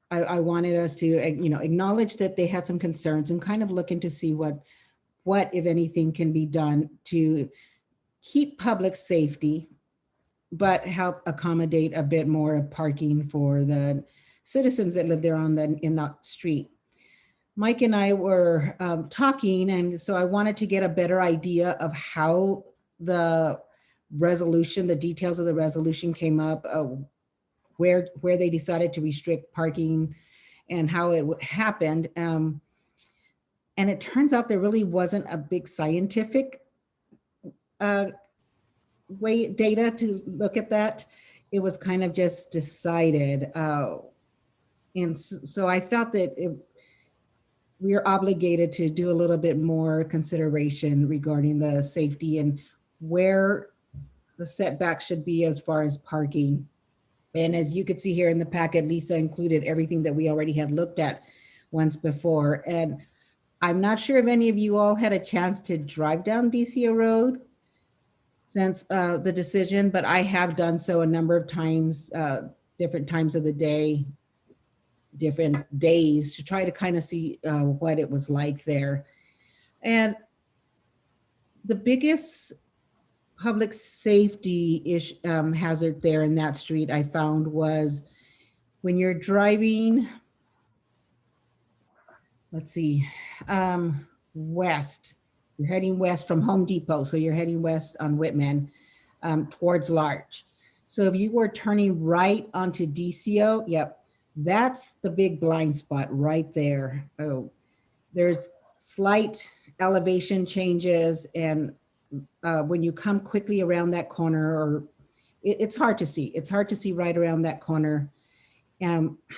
wanted us to acknowledge that they had some concerns and kind of looking to see what, if anything, can be done to keep public safety, but help accommodate a bit more of parking for the citizens that live there in that street. Mike and I were talking, and so I wanted to get a better idea of how the resolution, the details of the resolution came up, where they decided to restrict parking and how it happened. And it turns out there really wasn't a big scientific data to look at that. It was kind of just decided. And so I thought that we're obligated to do a little bit more consideration regarding the safety and where the setback should be as far as parking. And as you could see here in the packet, Lisa included everything that we already had looked at once before. And I'm not sure if any of you all had a chance to drive down DCO Road since the decision, but I have done so a number of times, different times of the day, different days, to try to kind of see what it was like there. And the biggest public safety hazard there in that street I found was when you're driving, let's see, west, you're heading west from Home Depot. So you're heading west on Whitman towards Larch. So if you were turning right onto DCO, yep, that's the big blind spot right there. Oh, there's slight elevation changes, and when you come quickly around that corner, or it's hard to see. It's hard to see right around that corner.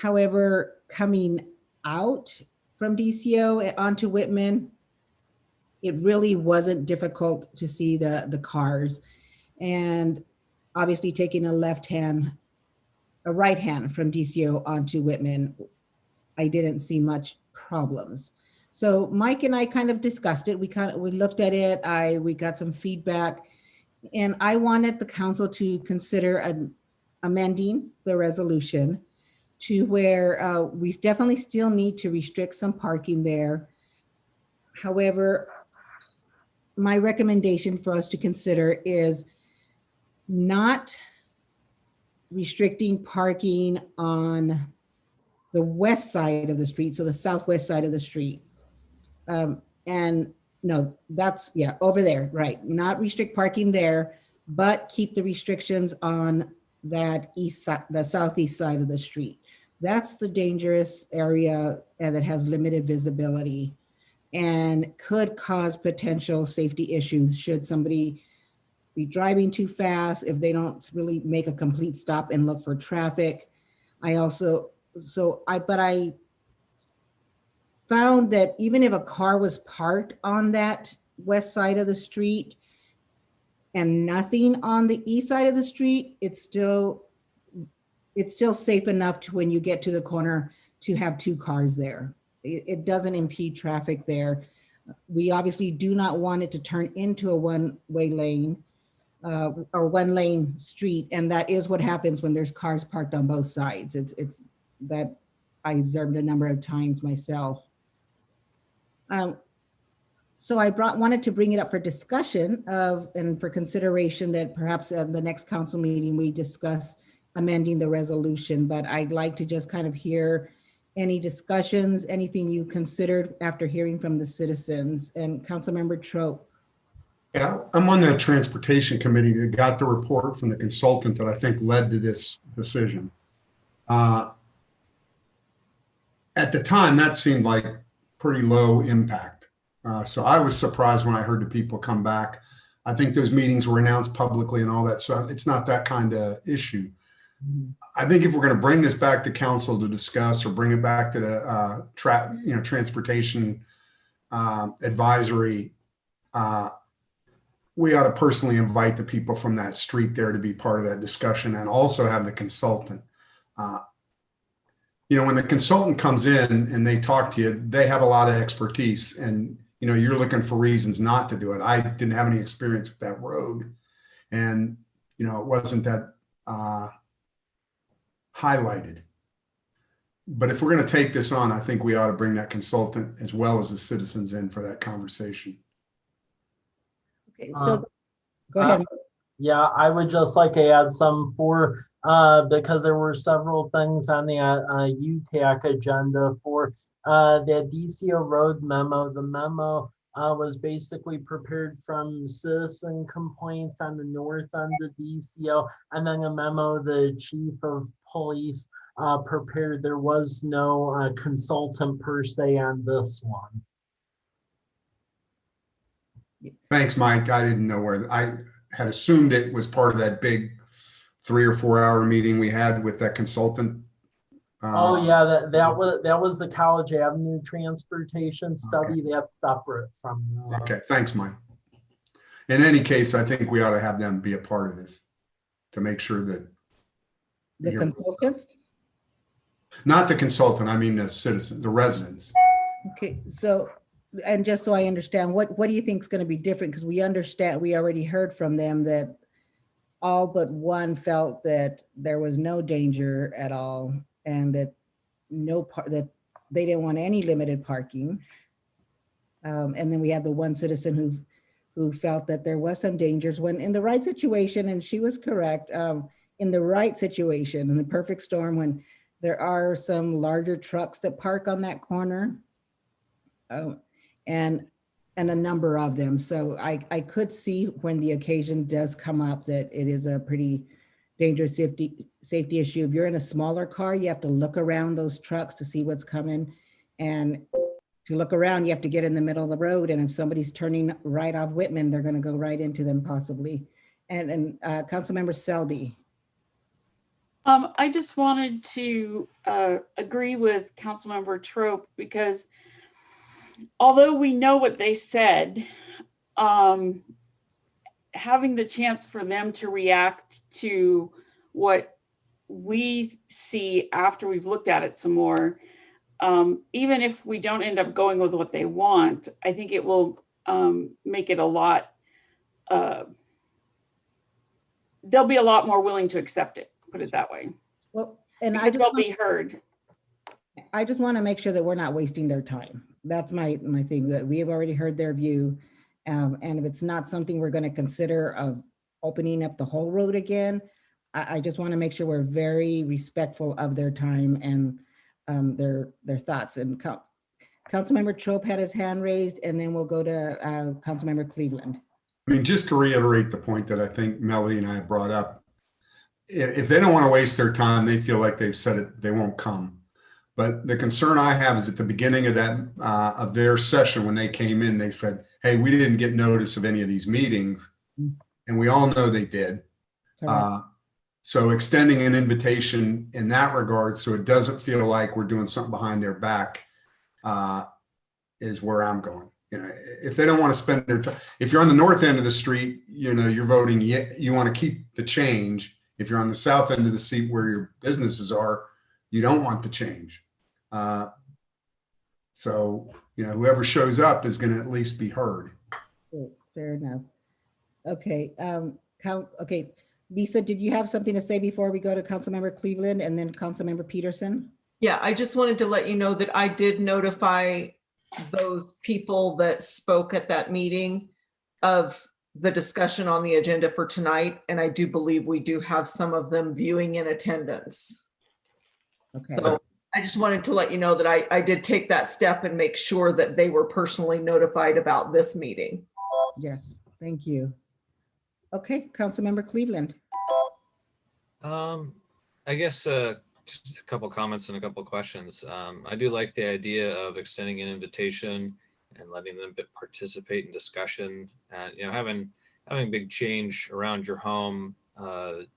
However, coming out from DCO onto Whitman, it really wasn't difficult to see the cars. And obviously taking a right hand from DCO onto Whitman, I didn't see much problems. So Mike and I kind of discussed it. We looked at it. We got some feedback, and I wanted the council to consider amending the resolution to where we definitely still need to restrict some parking there. However, my recommendation for us to consider is not restricting parking on the west side of the street, so the southwest side of the street. And no, that's, yeah, over there, right. Not restrict parking there, but keep the restrictions on that east side, the southeast side of the street. That's the dangerous area that has limited visibility and could cause potential safety issues should somebody be driving too fast, if they don't really make a complete stop and look for traffic. I found that even if a car was parked on that west side of the street and nothing on the east side of the street, it's still safe enough to, when you get to the corner, to have two cars there. It doesn't impede traffic there. We obviously do not want it to turn into a one-way lane or one-lane street, and that is what happens when there's cars parked on both sides. It's that I observed a number of times myself. So I wanted to bring it up for discussion and for consideration that perhaps at the next council meeting we discuss amending the resolution, but I'd like to just kind of hear any discussions, anything you considered after hearing from the citizens. And Councilmember Trope. Yeah, I'm on the transportation committee that got the report from the consultant that I think led to this decision. At the time, that seemed like pretty low impact. So I was surprised when I heard the people come back. I think those meetings were announced publicly and all that stuff. It's not that kind of issue. I think if we're going to bring this back to council to discuss, or bring it back to the transportation advisory, we ought to personally invite the people from that street there to be part of that discussion, and also have the consultant. When the consultant comes in and they talk to you, they have a lot of expertise, and you're looking for reasons not to do it. I didn't have any experience with that road, and it wasn't that highlighted. But if we're going to take this on, I think we ought to bring that consultant as well as the citizens in for that conversation. Okay, so go ahead. Yeah, I would just like to add some because there were several things on the UTAC agenda for the DCO road memo. The memo was basically prepared from citizen complaints on the north end of DCO, and then a memo the chief of police prepared. There was no consultant per se on this one. Thanks, Mike. I didn't know where, I had assumed it was part of that big 3 or 4 hour meeting we had with that consultant. Oh yeah, that was the College Avenue transportation study. That's separate from the, Okay, thanks, Mike. In any case, I think we ought to have them be a part of this to make sure that. The consultants? Not the consultant, I mean the citizen, the residents. Okay, so, and just so I understand, what do you think is going to be different? Because we understand, we already heard from them that all but one felt that there was no danger at all and that that they didn't want any limited parking. And then we had the one citizen who felt that there was some dangers when in the right situation, and she was correct, in the right situation, in the perfect storm, when there are some larger trucks that park on that corner, and a number of them. So I could see when the occasion does come up that it is a pretty dangerous safety issue. If you're in a smaller car, you have to look around those trucks to see what's coming. And to look around, you have to get in the middle of the road. And if somebody's turning right off Whitman, they're gonna go right into them possibly. And Councilmember Selby. I just wanted to agree with Councilmember Trope, because although we know what they said, having the chance for them to react to what we see after we've looked at it some more, even if we don't end up going with what they want, I think it will make it a lot, they'll be a lot more willing to accept it, put it that way. Well, and they'll be heard. I just want to make sure that we're not wasting their time. That's my thing, that we have already heard their view. And if it's not something we're going to consider of opening up the whole road again, I just want to make sure we're very respectful of their time and their thoughts. And Councilmember Trope had his hand raised, and then we'll go to Councilmember Cleveland. I mean, just to reiterate the point that I think Melody and I brought up, if they don't want to waste their time, they feel like they've said it, they won't come. But the concern I have is at the beginning of that of their session, when they came in, they said, hey, we didn't get notice of any of these meetings. And we all know they did. So extending an invitation in that regard, so it doesn't feel like we're doing something behind their back, is where I'm going. You know, if they don't want to spend their time, if you're on the north end of the street, you know, you're voting, you want to keep the change. If you're on the south end of the seat where your businesses are, you don't want the change. So, you know, whoever shows up is going to at least be heard. Fair enough. Okay. Okay. Lisa, did you have something to say before we go to Councilmember Cleveland and then Councilmember Peterson? Yeah, I just wanted to let you know that I did notify those people that spoke at that meeting of the discussion on the agenda for tonight. And I do believe we do have some of them viewing in attendance. Okay. So I just wanted to let you know that I did take that step and make sure that they were personally notified about this meeting. Yes, thank you. Okay, Councilmember Cleveland. I guess just a couple comments and a couple questions. I do like the idea of extending an invitation and letting them participate in discussion. And you know, having big change around your home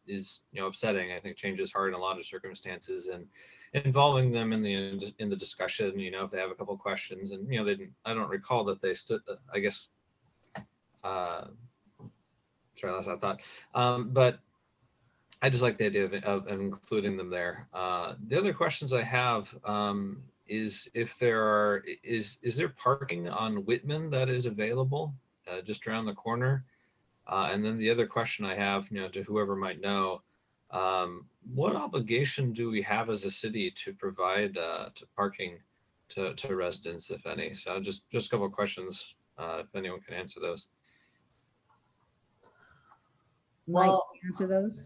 is, you know, upsetting. I think change is hard in a lot of circumstances, and involving them in the discussion. You know, if they have a couple questions, and you know, I don't recall that they stood. I guess. Sorry, that's what I thought. But I just like the idea of including them there. The other questions I have is if is there parking on Whitman that is available just around the corner? And then the other question I have, you know, to whoever might know, what obligation do we have as a city to provide to parking to residents, if any? So just a couple of questions, if anyone can answer those. Mike, answer those.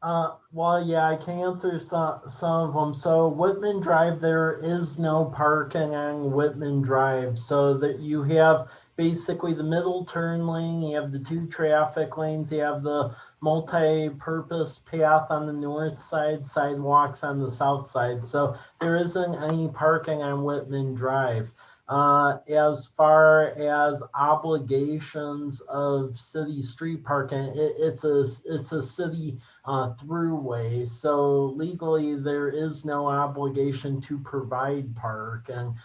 Well, yeah, I can answer some of them. So Whitman Drive, there is no parking on Whitman Drive. So that you have basically the middle turn lane, you have the 2 traffic lanes, you have the multi-purpose path on the north side, sidewalks on the south side. So there isn't any parking on Whitman Drive. As far as obligations of city street parking, it's a city throughway, so legally there is no obligation to provide parking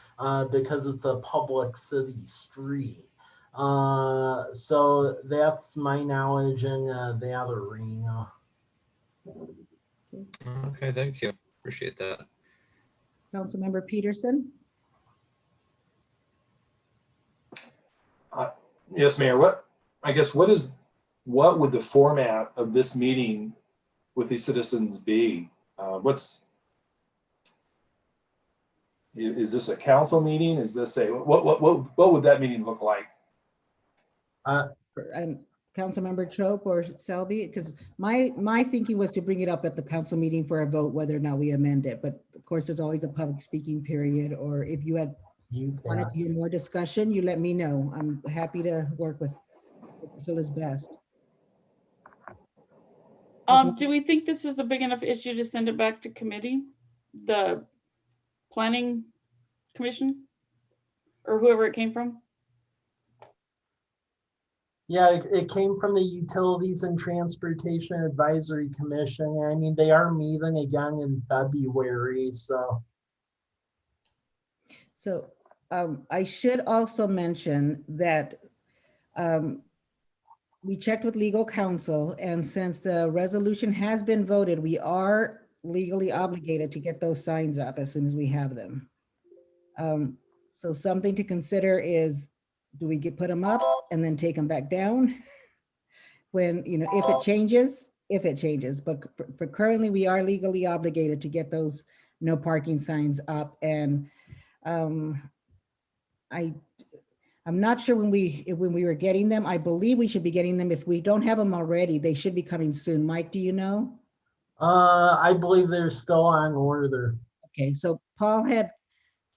because it's a public city street. So that's my knowledge in that arena. Okay, thank you. Appreciate that. Councilmember Peterson? Yes, Mayor. What would the format of this meeting with the citizens be? Is this a council meeting? Is this what would that meeting look like? And Councilmember Trope or Selby, because my thinking was to bring it up at the council meeting for a vote whether or not we amend it. But of course, there's always a public speaking period, or if you wanted to hear more discussion, you let me know. I'm happy to work with what you feel is best. Do we think this is a big enough issue to send it back to committee, the planning commission, or whoever it came from? Yeah, it came from the Utilities and Transportation Advisory Commission. I mean, they are meeting again in February, so. So I should also mention that we checked with legal counsel, and since the resolution has been voted, we are legally obligated to get those signs up as soon as we have them. So something to consider is, do we put them up and then take them back down? When, if it changes, but for currently, we are legally obligated to get those no parking signs up. And I'm not sure when we were getting them. I believe we should be getting them. If we don't have them already, they should be coming soon. Mike, do you know? I believe they're still on order. Okay, so Paul had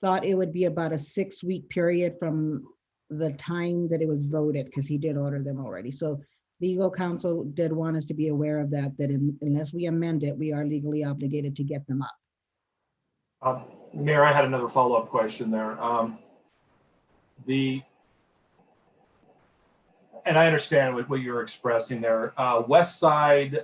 thought it would be about a 6-week period from the time that it was voted, because he did order them already. So legal counsel did want us to be aware of that, unless we amend it, we are legally obligated to get them up. Mayor, I had another follow-up question there. And I understand what you're expressing there. West side,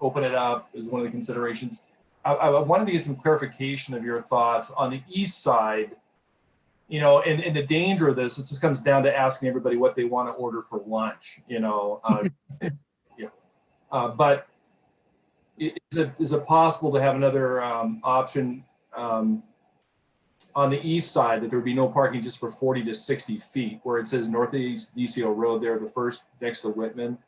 open it up is one of the considerations. I wanted to get some clarification of your thoughts on the east side. And the danger of this just comes down to asking everybody what they want to order for lunch. But is it possible to have another option on the east side, that there would be no parking just for 40 to 60 feet, where it says Northeast DCO Road there, the first next to Whitman?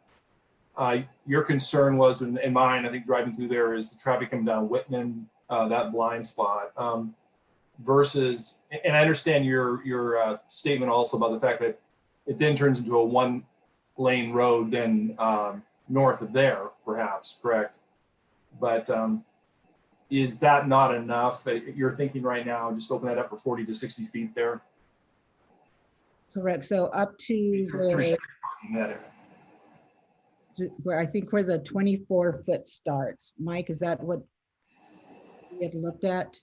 Your concern was, and mine, I think, driving through there, is the traffic coming down Whitman, that blind spot, versus, and I understand your statement also about the fact that it then turns into a 1-lane road then north of there, perhaps, correct? But is that not enough? You're thinking right now, just open that up for 40 to 60 feet there? Correct. So up to where I think where the 24-foot starts. Mike, is that what we had looked at?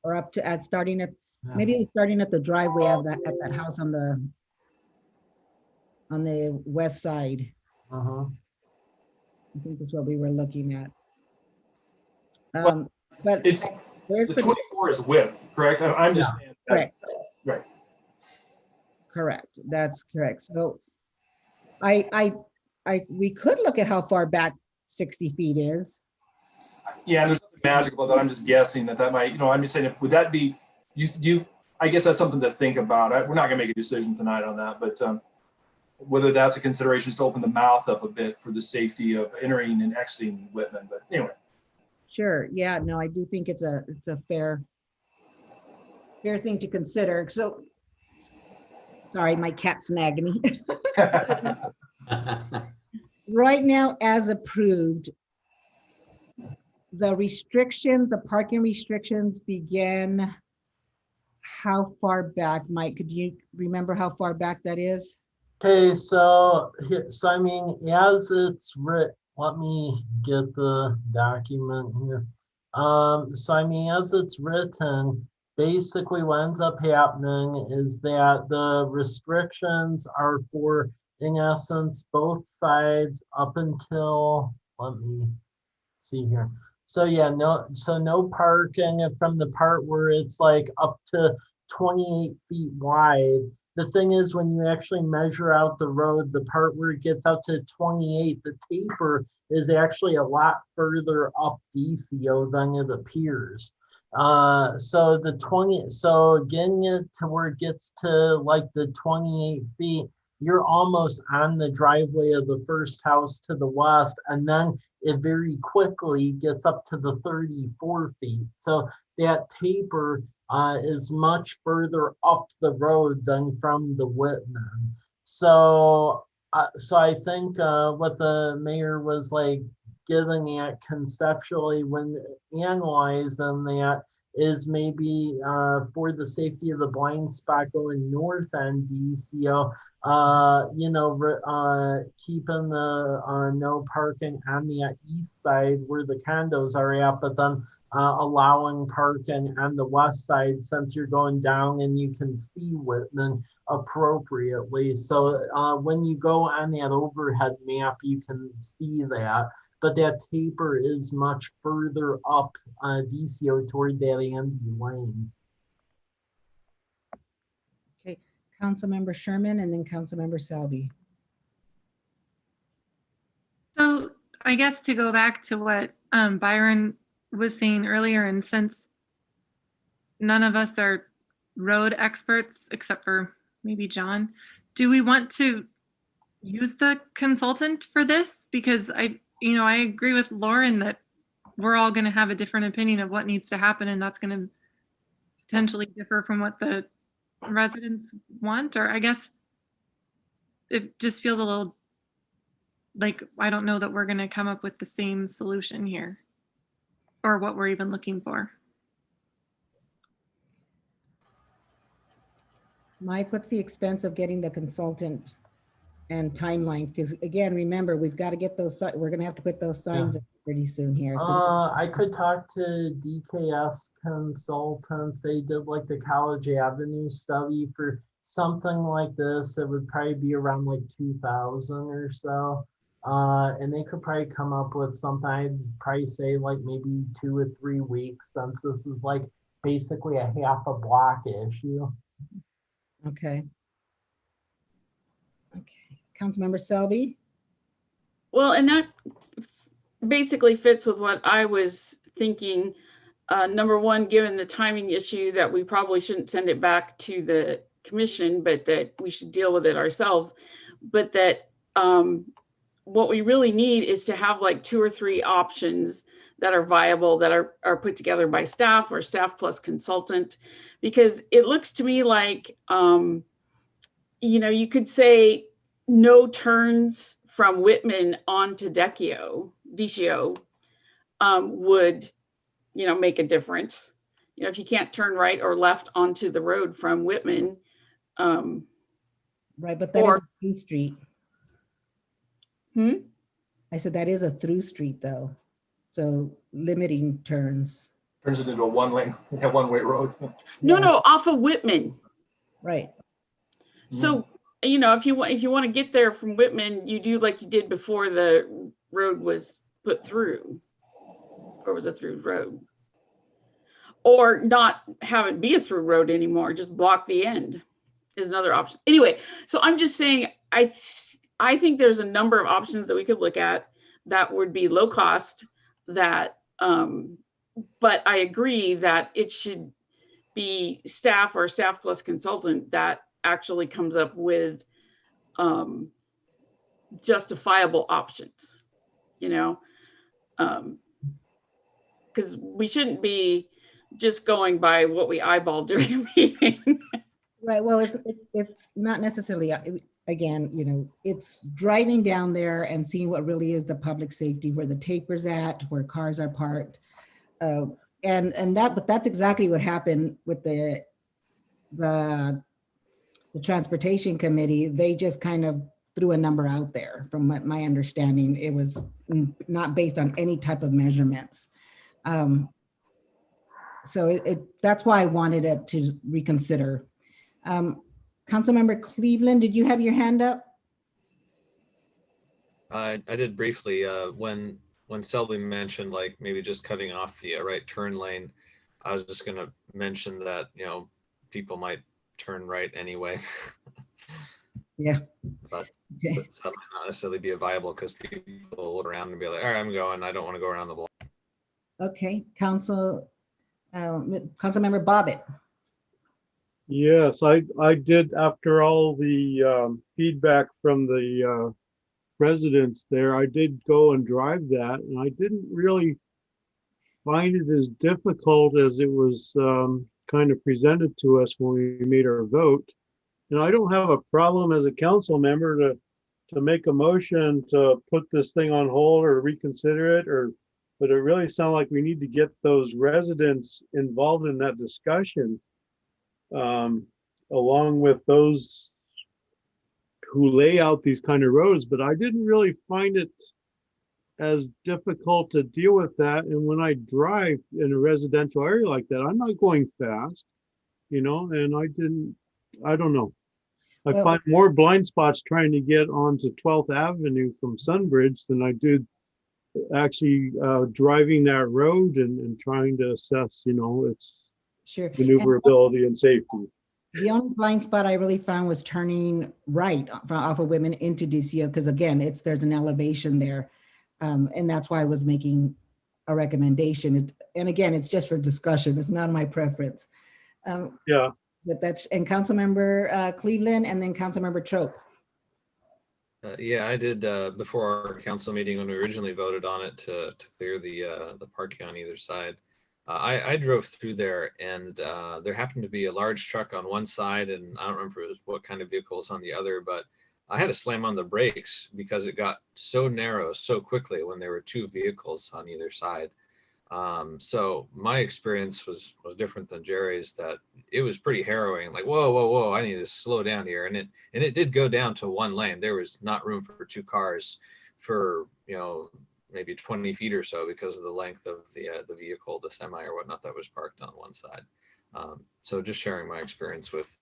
Or up to starting at, maybe starting at the driveway of that, at that house on the west side. I think that's what we were looking at. But it's the 24 is width, correct? I'm just saying that, correct. Right. Correct. That's correct. So we could look at how far back 60 feet is. Yeah, and there's nothing magical about that. I'm just guessing that might, I'm just saying, would that be, I guess that's something to think about. We're not gonna make a decision tonight on that, but whether that's a consideration is to open the mouth up a bit for the safety of entering and exiting Whitman, but anyway. Sure, yeah, no, I do think it's a fair thing to consider. So, sorry, my cat snagged me. Right now, as approved, the parking restrictions began how far back? Mike, could you remember how far back that is? Okay, so I mean, as it's written, let me get the document here. So I mean, as it's written, basically what ends up happening is that the restrictions are for, in essence, both sides up until, let me see here. So yeah, no parking from the part where it's like up to 28 feet wide. The thing is, when you actually measure out the road, the part where it gets out to 28, the taper is actually a lot further up DCO than it appears. So getting it to where it gets to like the 28 feet, you're almost on the driveway of the first house to the west, and then it very quickly gets up to the 34 feet. So that taper is much further up the road than from the Whitman. So I think what the mayor was like getting at conceptually when analyzing that is maybe for the safety of the blind spot going north on DCO, keeping the no parking on the east side where the condos are at, but then allowing parking on the west side since you're going down and you can see Whitman appropriately. So when you go on that overhead map, you can see that. But that taper is much further up DCO toward that Andy Lane. Okay, Councilmember Sherman and then Councilmember Selby. So I guess to go back to what Byron was saying earlier, and since none of us are road experts except for maybe John, do we want to use the consultant for this? Because I agree with Lauren that we're all going to have a different opinion of what needs to happen, and that's going to potentially differ from what the residents want. Or I guess it just feels a little like I don't know that we're going to come up with the same solution here or what we're even looking for. Mike, what's the expense of getting the consultant and timeline? Because again, remember, we've got to get those, we're going to have to put those signs up pretty soon here. So I could talk to DKS consultants. They did like the College Avenue study for something like this. It would probably be around like 2,000 or so. And they could probably come up with something. I'd probably say like maybe 2 or 3 weeks, since this is like basically a half a block issue. Okay. Okay, Councilmember Selby. Well, and that basically fits with what I was thinking. Number one, given the timing issue, that we probably shouldn't send it back to the commission, but that we should deal with it ourselves. But that what we really need is to have like 2 or 3 options that are viable, that are put together by staff or staff plus consultant, because it looks to me like, you could say no turns from Whitman onto DCO would, make a difference. If you can't turn right or left onto the road from Whitman. Right, but that is a through street. I said that is a through street though. So limiting turns. Turns it into a one-way road. No, off of Whitman. Right. So, if you want to get there from Whitman, you do like you did before the road was put through, or was a through road, or not have it be a through road anymore. Just block the end is another option. Anyway, so I'm just saying, I think there's a number of options that we could look at that would be low cost. That, but I agree that it should be staff or staff plus consultant that actually comes up with justifiable options, because we shouldn't be just going by what we eyeball during a meeting. Right. Well, it's not necessarily, again, it's driving down there and seeing what really is the public safety, where the taper's at, where cars are parked. But that's exactly what happened with the transportation committee. They just kind of threw a number out there. From what my understanding, it was not based on any type of measurements. So that's why I wanted it to reconsider. Councilmember Cleveland, did you have your hand up? I did briefly, when Selby mentioned like maybe just cutting off the right turn lane, I was just gonna mention that, you know, people might turn right anyway. Yeah. But Okay. so that might not necessarily be viable because people will look around and be like, all right, I'm going, I don't want to go around the block. Okay, Councilmember Bobbitt. Yes, I did, after all the feedback from the residents there, I did go and drive that, and I didn't really find it as difficult as it was kind of presented to us when we made our vote. And I don't have a problem as a council member to make a motion to put this thing on hold or reconsider it, but it really sounds like we need to get those residents involved in that discussion, along with those who lay out these kind of roads. But I didn't really find it as difficult to deal with that. And when I drive in a residential area like that, I'm not going fast, you know, and I don't know. I find more blind spots trying to get onto 12th Avenue from Sunbridge than I do actually driving that road and trying to assess, you know, its maneuverability and safety. The only blind spot I really found was turning right off of Women into DCO, because again, there's an elevation there. And that's why I was making a recommendation. And again, it's just for discussion. It's not my preference. Yeah. But and Councilmember Cleveland, and then Councilmember Trope. Yeah, I did before our council meeting when we originally voted on it to clear the parking on either side. I drove through there, and there happened to be a large truck on one side, and I don't remember what kind of vehicle was on the other, but I had to slam on the brakes because it got so narrow so quickly when there were two vehicles on either side. So my experience was different than Jerry's, that it was pretty harrowing. Like, whoa, I need to slow down here. And it did go down to one lane. There was not room for two cars for, you know, maybe 20 feet or so because of the length of the vehicle, the semi or whatnot that was parked on one side. So just sharing my experience with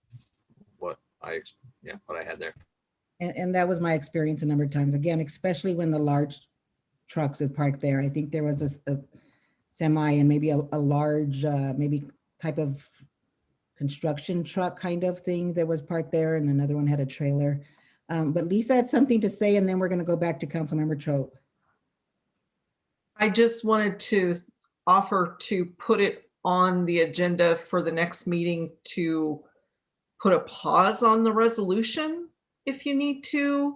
what I had there. And that was my experience a number of times. Again, especially when the large trucks are parked there. I think there was a semi and maybe a large, maybe type of construction truck kind of thing that was parked there, and another one had a trailer. But Lisa had something to say, and then we're going to go back to Councilmember Trope. I just wanted to offer to put it on the agenda for the next meeting to put a pause on the resolution if you need to.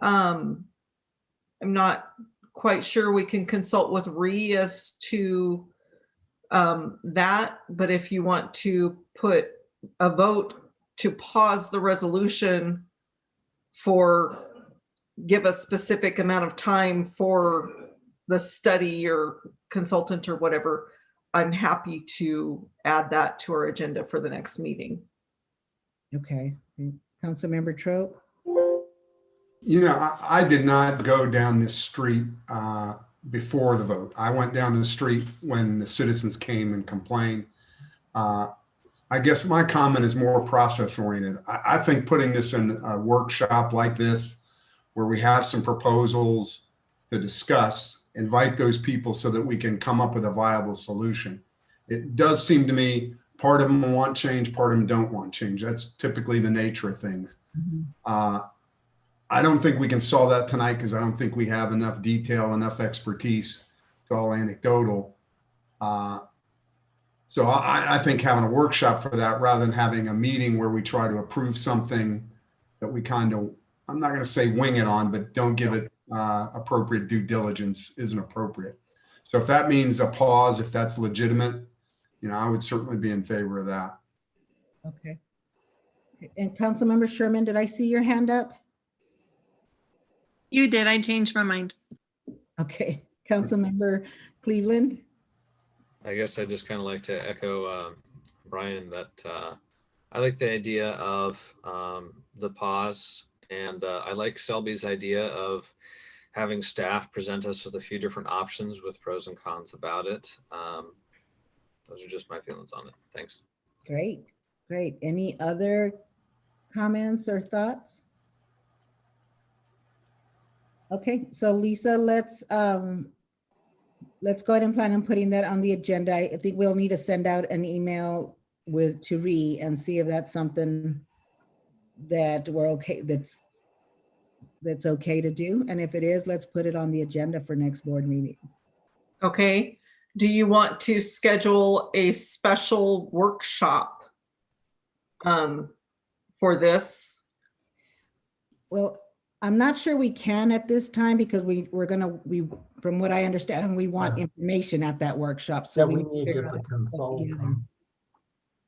I'm not quite sure. We can consult with Ree as to that, but if you want to put a vote to pause the resolution give a specific amount of time for the study or consultant or whatever, I'm happy to add that to our agenda for the next meeting. Okay. Councilmember Trope? You know, I did not go down this street before the vote. I went down the street when the citizens came and complained. I guess my comment is more process oriented. I think putting this in a workshop like this, where we have some proposals to discuss, invite those people so that we can come up with a viable solution. It does seem to me part of them want change, part of them don't want change. That's typically the nature of things. Mm-hmm. I don't think we can solve that tonight because I don't think we have enough detail, enough expertise. It's all anecdotal. So I think having a workshop for that rather than having a meeting where we try to approve something that we kind of, I'm not going to say wing it on, but don't give it appropriate due diligence isn't appropriate. So if that means a pause, if that's legitimate, you know, I would certainly be in favor of that. Okay. And Councilmember Sherman, did I see your hand up? You did. I changed my mind. Okay. Councilmember Cleveland? I guess I just kind of like to echo Brian that I like the idea of the pause, and I like Selby's idea of having staff present us with a few different options with pros and cons about it. Those are just my feelings on it. Thanks. Great, great. Any other comments or thoughts? Okay, so Lisa, let's go ahead and plan on putting that on the agenda. I think we'll need to send out an email to Ree and see if that's something that we're okay, that's okay to do. And if it is, let's put it on the agenda for next board meeting. Okay. Do you want to schedule a special workshop for this? Well, I'm not sure we can at this time because from what I understand, we want information at that workshop. So Yeah, we need to get the consultant.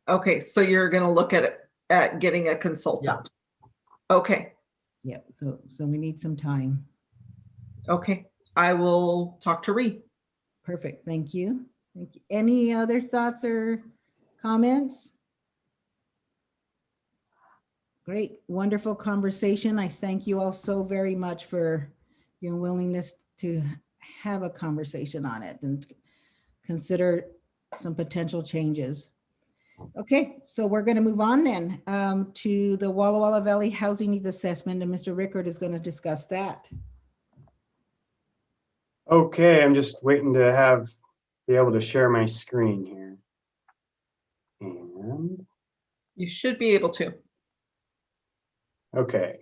Okay, so you're going to look at getting a consultant. Yeah. Okay. Yeah, so we need some time. Okay, I will talk to Ree. Perfect, thank you. Thank you. Any other thoughts or comments? Great, wonderful conversation. I thank you all so very much for your willingness to have a conversation on it and consider some potential changes. Okay, so we're going to move on then to the Walla Walla Valley Housing Needs Assessment, and Mr. Rickard is going to discuss that. Okay, I'm just waiting to be able to share my screen here. And you should be able to. Okay.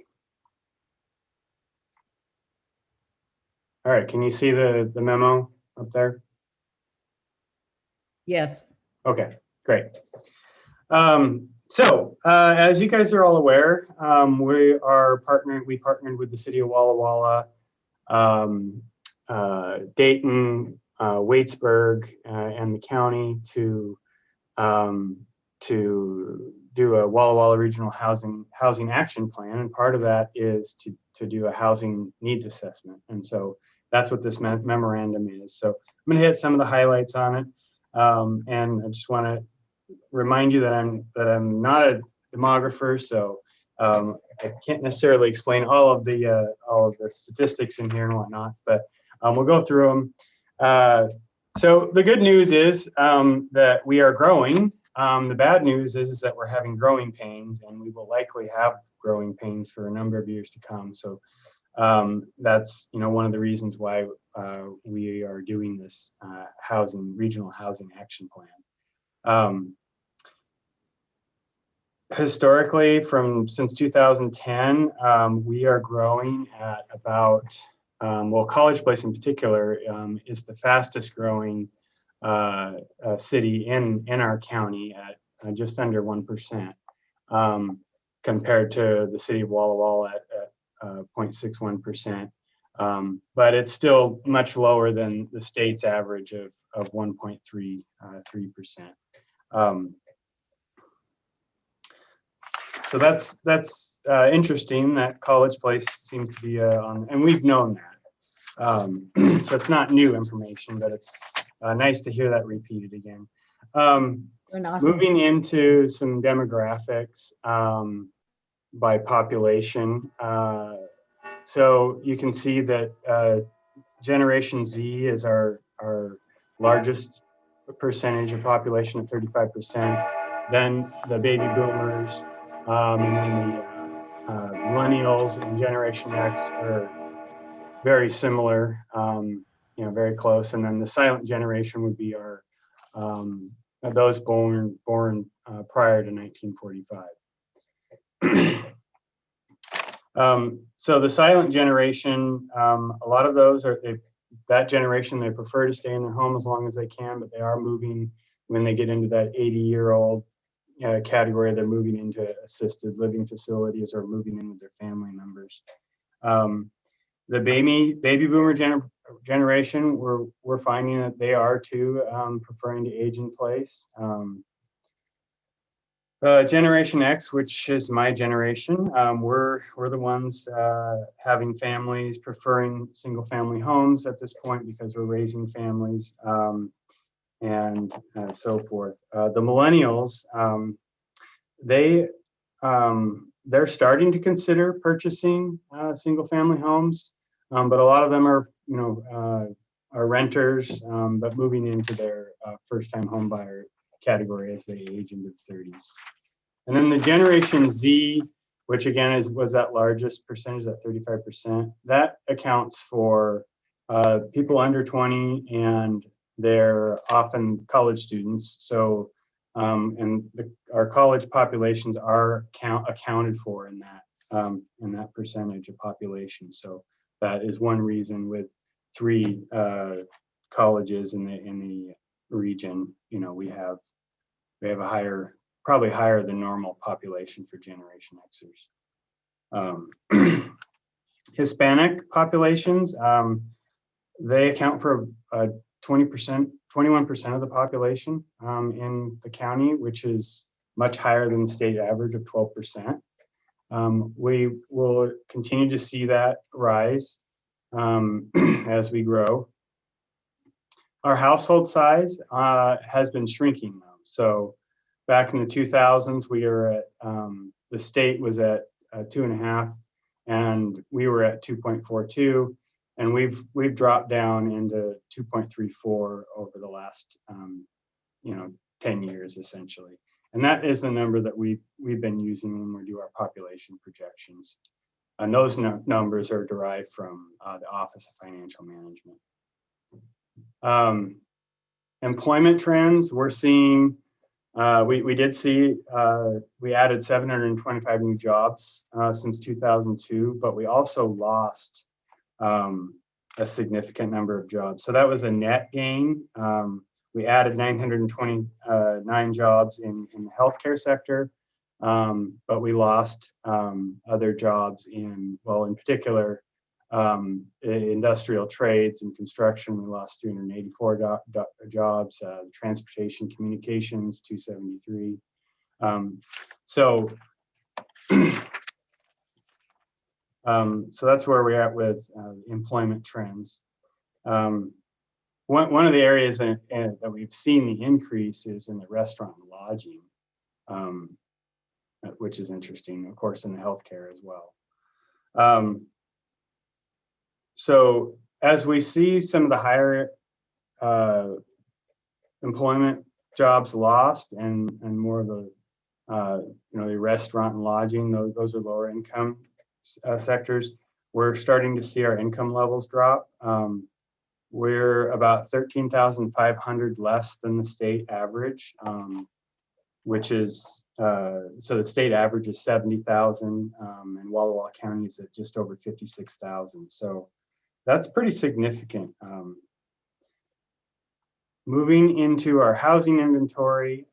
All right, can you see the memo up there? Yes. Okay, great. As you guys are all aware, we partnered with the city of Walla Walla, Dayton, Waitsburg, and the county to do a Walla Walla Regional Housing Action Plan, and part of that is to do a housing needs assessment. And so that's what this memorandum is. So I'm going to hit some of the highlights on it, and I just want to remind you that I'm not a demographer, so I can't necessarily explain all of the statistics in here and whatnot, but we'll go through them. So the good news is that we are growing. The bad news is that we're having growing pains, and we will likely have growing pains for a number of years to come. So that's one of the reasons why we are doing this regional housing action plan. Historically, since 2010, we are growing at about, College Place in particular is the fastest growing city in our county at just under 1%, compared to the city of Walla Walla at 0.61%. But it's still much lower than the state's average of 1.33%. So that's interesting that College Place seems to be on, and we've known that. So it's not new information, but it's nice to hear that repeated again. Moving into some demographics by population. So you can see that Generation Z is our largest percentage of population at 35%. Then the baby boomers, and then the millennials and Generation X are very similar, very close. And then the silent generation would be those born prior to 1945. So the silent generation, a lot of those that generation, they prefer to stay in their home as long as they can, but they are moving when they get into that 80-year-old category. They're moving into assisted living facilities or moving in with their family members. The baby boomer generation, we're finding that they are too preferring to age in place. Generation X, which is my generation, we're the ones having families, preferring single family homes at this point because we're raising families, and so forth. The millennials, they're starting to consider purchasing single family homes, but a lot of them are are renters, but moving into their first-time home buyer category as they age into the 30s. And then the Generation Z, which again was that largest percentage, that 35%, that accounts for people under 20, and they're often college students. So, our college populations are accounted for in that percentage of population. So that is one reason with 3 colleges in the region, you know, we have a higher, probably higher than normal population for Generation Xers. Hispanic populations, they account for 20%, 21% of the population in the county, which is much higher than the state average of 12%. We will continue to see that rise as we grow. Our household size has been shrinking though. So back in the 2000s, we were at, the state was at 2.5, and we were at 2.42, and we've dropped down into 2.34 over the last 10 years essentially. And that is the number that we've been using when we do our population projections. And those numbers are derived from the Office of Financial Management. Employment trends, we're seeing, we did see, we added 725 new jobs since 2002, but we also lost a significant number of jobs. So that was a net gain. We added 929 jobs in the healthcare sector, but we lost other jobs in particular, industrial trades and construction. We lost 384 jobs, transportation communications, 273. So that's where we're at with employment trends. One of the areas that we've seen the increase is in the restaurant and lodging, which is interesting, of course, in the healthcare as well. So as we see some of the higher employment jobs lost and more of the the restaurant and lodging, those are lower income sectors, we're starting to see our income levels drop. We're about 13,500 less than the state average, which is, so the state average is 70,000, and Walla Walla County is at just over 56,000. So that's pretty significant. Moving into our housing inventory,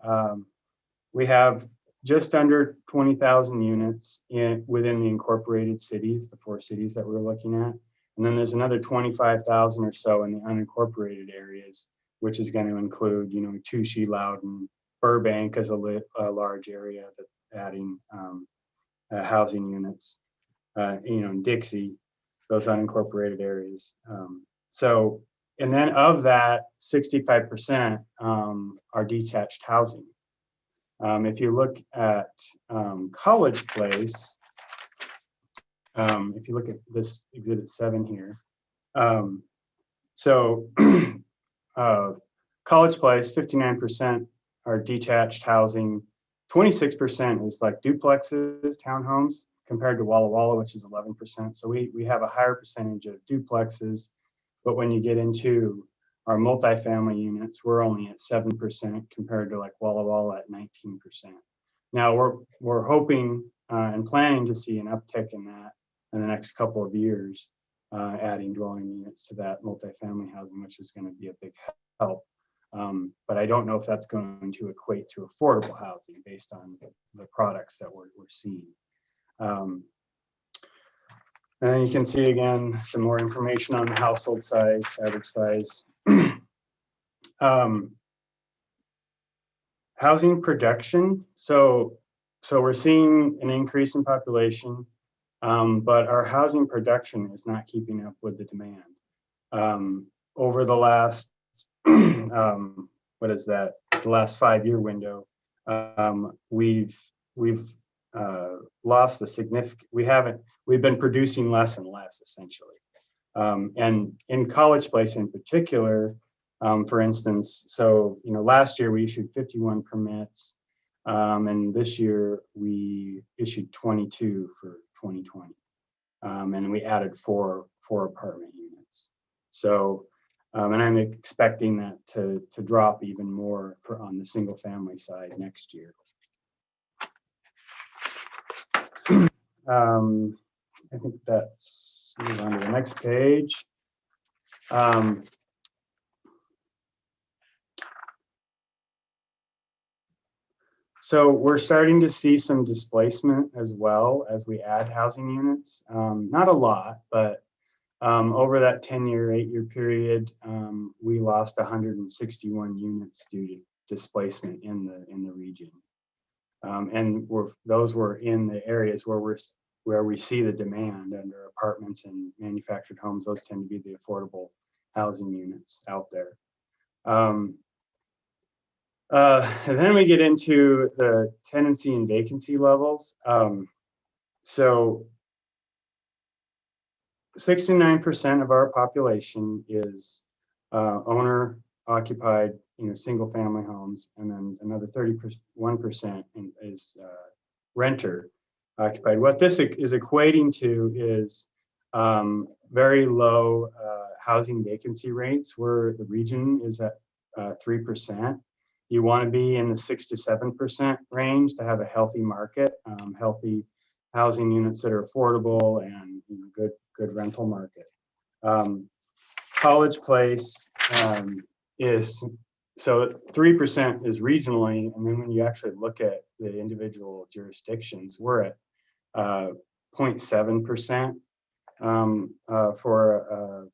we have just under 20,000 units within the incorporated cities, the 4 cities that we're looking at. And then there's another 25,000 or so in the unincorporated areas, which is going to include, Touchy, Loudon, Burbank as a large area that's adding housing units, and Dixie, those unincorporated areas. And then of that, 65% are detached housing. If you look at College Place, if you look at this Exhibit 7 here, College Place, 59% are detached housing, 26% is like duplexes, townhomes, compared to Walla Walla, which is 11%. So we have a higher percentage of duplexes, but when you get into our multifamily units, we're only at 7% compared to like Walla Walla at 19%. Now we're hoping and planning to see an uptick in that in the next couple of years, adding dwelling units to that multifamily housing, which is going to be a big help. But I don't know if that's going to equate to affordable housing based on the products that we're seeing. And then you can see again some more information on the household size, average size. Housing production. So we're seeing an increase in population, but our housing production is not keeping up with the demand. Over the last, the last 5-year window, we've lost a significant, we've been producing less and less essentially. And in College Place in particular, for instance, so, last year we issued 51 permits, and this year we issued 22 for 2020. And we added four apartment units. So, and I'm expecting that to drop even more on the single family side next year. I think that's, move on to the next page. So we're starting to see some displacement as well as we add housing units. Not a lot, but over that 10-year, 8-year period, we lost 161 units due to displacement in the region. And those were in the areas where we see the demand under apartments and manufactured homes. Those tend to be the affordable housing units out there. And then we get into the tenancy and vacancy levels. So 69% of our population is owner occupied, single family homes, and then another 31% is renter occupied. What this is equating to is very low housing vacancy rates, where the region is at 3%. You want to be in the 6 to 7% range to have a healthy market, healthy housing units that are affordable and good rental market. College Place is, so 3% is regionally, and then when you actually look at the individual jurisdictions, we're at 0.7% for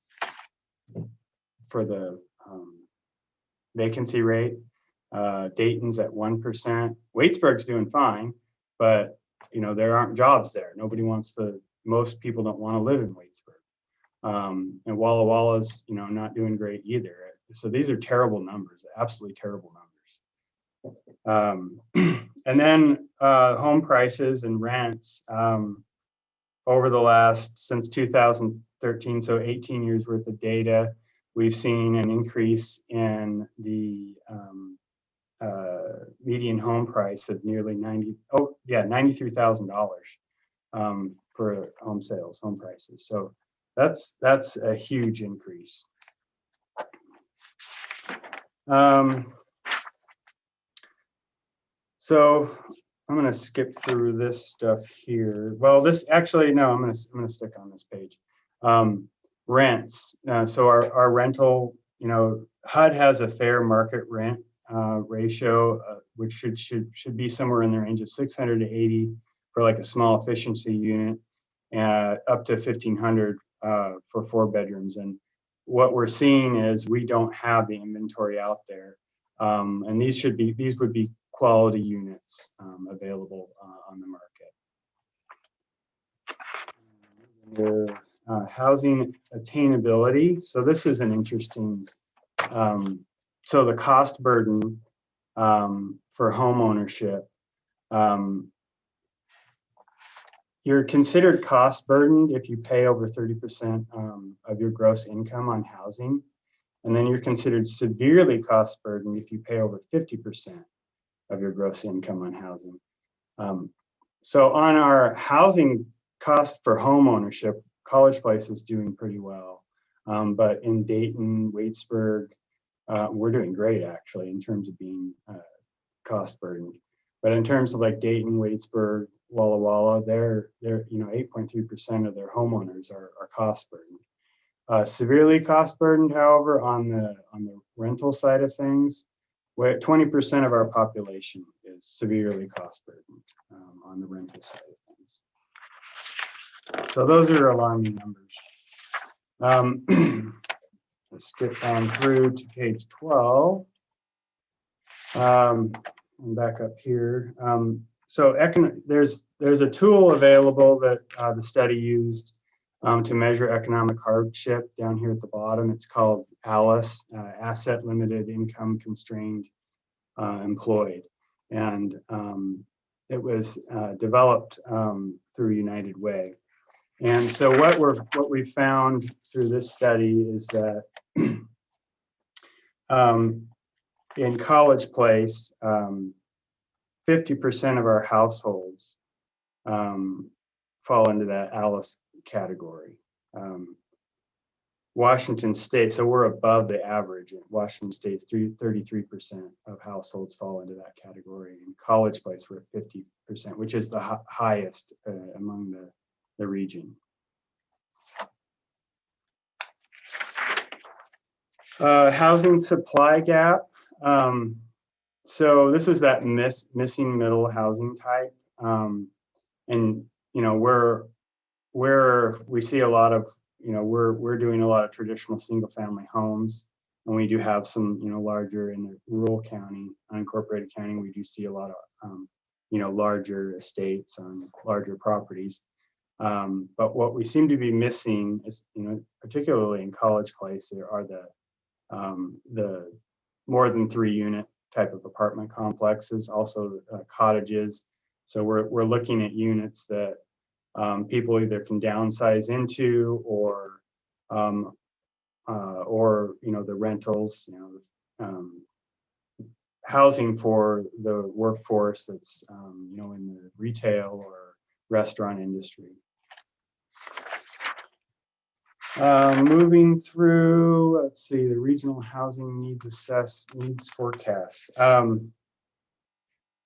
the vacancy rate. Dayton's at 1%. Waitsburg's doing fine, but there aren't jobs there. Most people don't want to live in Waitsburg. And Walla Walla's, not doing great either. So these are terrible numbers, absolutely terrible numbers. And then home prices and rents over the since 2013, so 18 years worth of data, we've seen an increase in the median home price of nearly $93,000 for home prices. So that's a huge increase. So I'm going to skip through this stuff here. Well, I'm going to stick on this page. Rents. So our rental, HUD has a fair market rent ratio, which should be somewhere in the range of 600 to 80 for like a small efficiency unit, up to 1,500 for 4 bedrooms. And what we're seeing is we don't have the inventory out there, and these would be quality units available on the market. Housing attainability. So this is an interesting. So the cost burden for home ownership. You're considered cost burdened if you pay over 30% of your gross income on housing. And then you're considered severely cost burdened if you pay over 50% of your gross income on housing. So on our housing cost for home ownership, College Place is doing pretty well. But in Dayton, Waitsburg, we're doing great actually in terms of being cost burdened. But in terms of like Dayton, Waitsburg, Walla Walla, they're 8.3% of their homeowners are cost burdened. Severely cost burdened, however, on the rental side of things, where 20% of our population is severely cost burdened on the rental side of things. So those are alarming numbers. Let's skip on through to page 12. And back up here. So there's a tool available that the study used to measure economic hardship down here at the bottom. It's called ALICE, Asset Limited Income Constrained Employed. And it was developed through United Way. And so what we found through this study is that in College Place, 50% of our households fall into that Alice category. Washington State, so we're above the average. In Washington State's 33% of households fall into that category. In College Place, we're at 50%, which is the highest among the region. Housing supply gap. So this is that missing middle housing type. And, you know, where we see a lot of, you know, we're doing a lot of traditional single family homes, and we do have some, you know, larger in the rural county, unincorporated county, we do see a lot of, you know, larger estates on larger properties. But what we seem to be missing is, you know, particularly in College Place, there are the more than 3 unit type of apartment complexes, also cottages. So we're looking at units that people either can downsize into, or you know, the rentals, you know, housing for the workforce that's you know, in the retail or restaurant industry. Moving through, let's see, the regional housing needs forecast.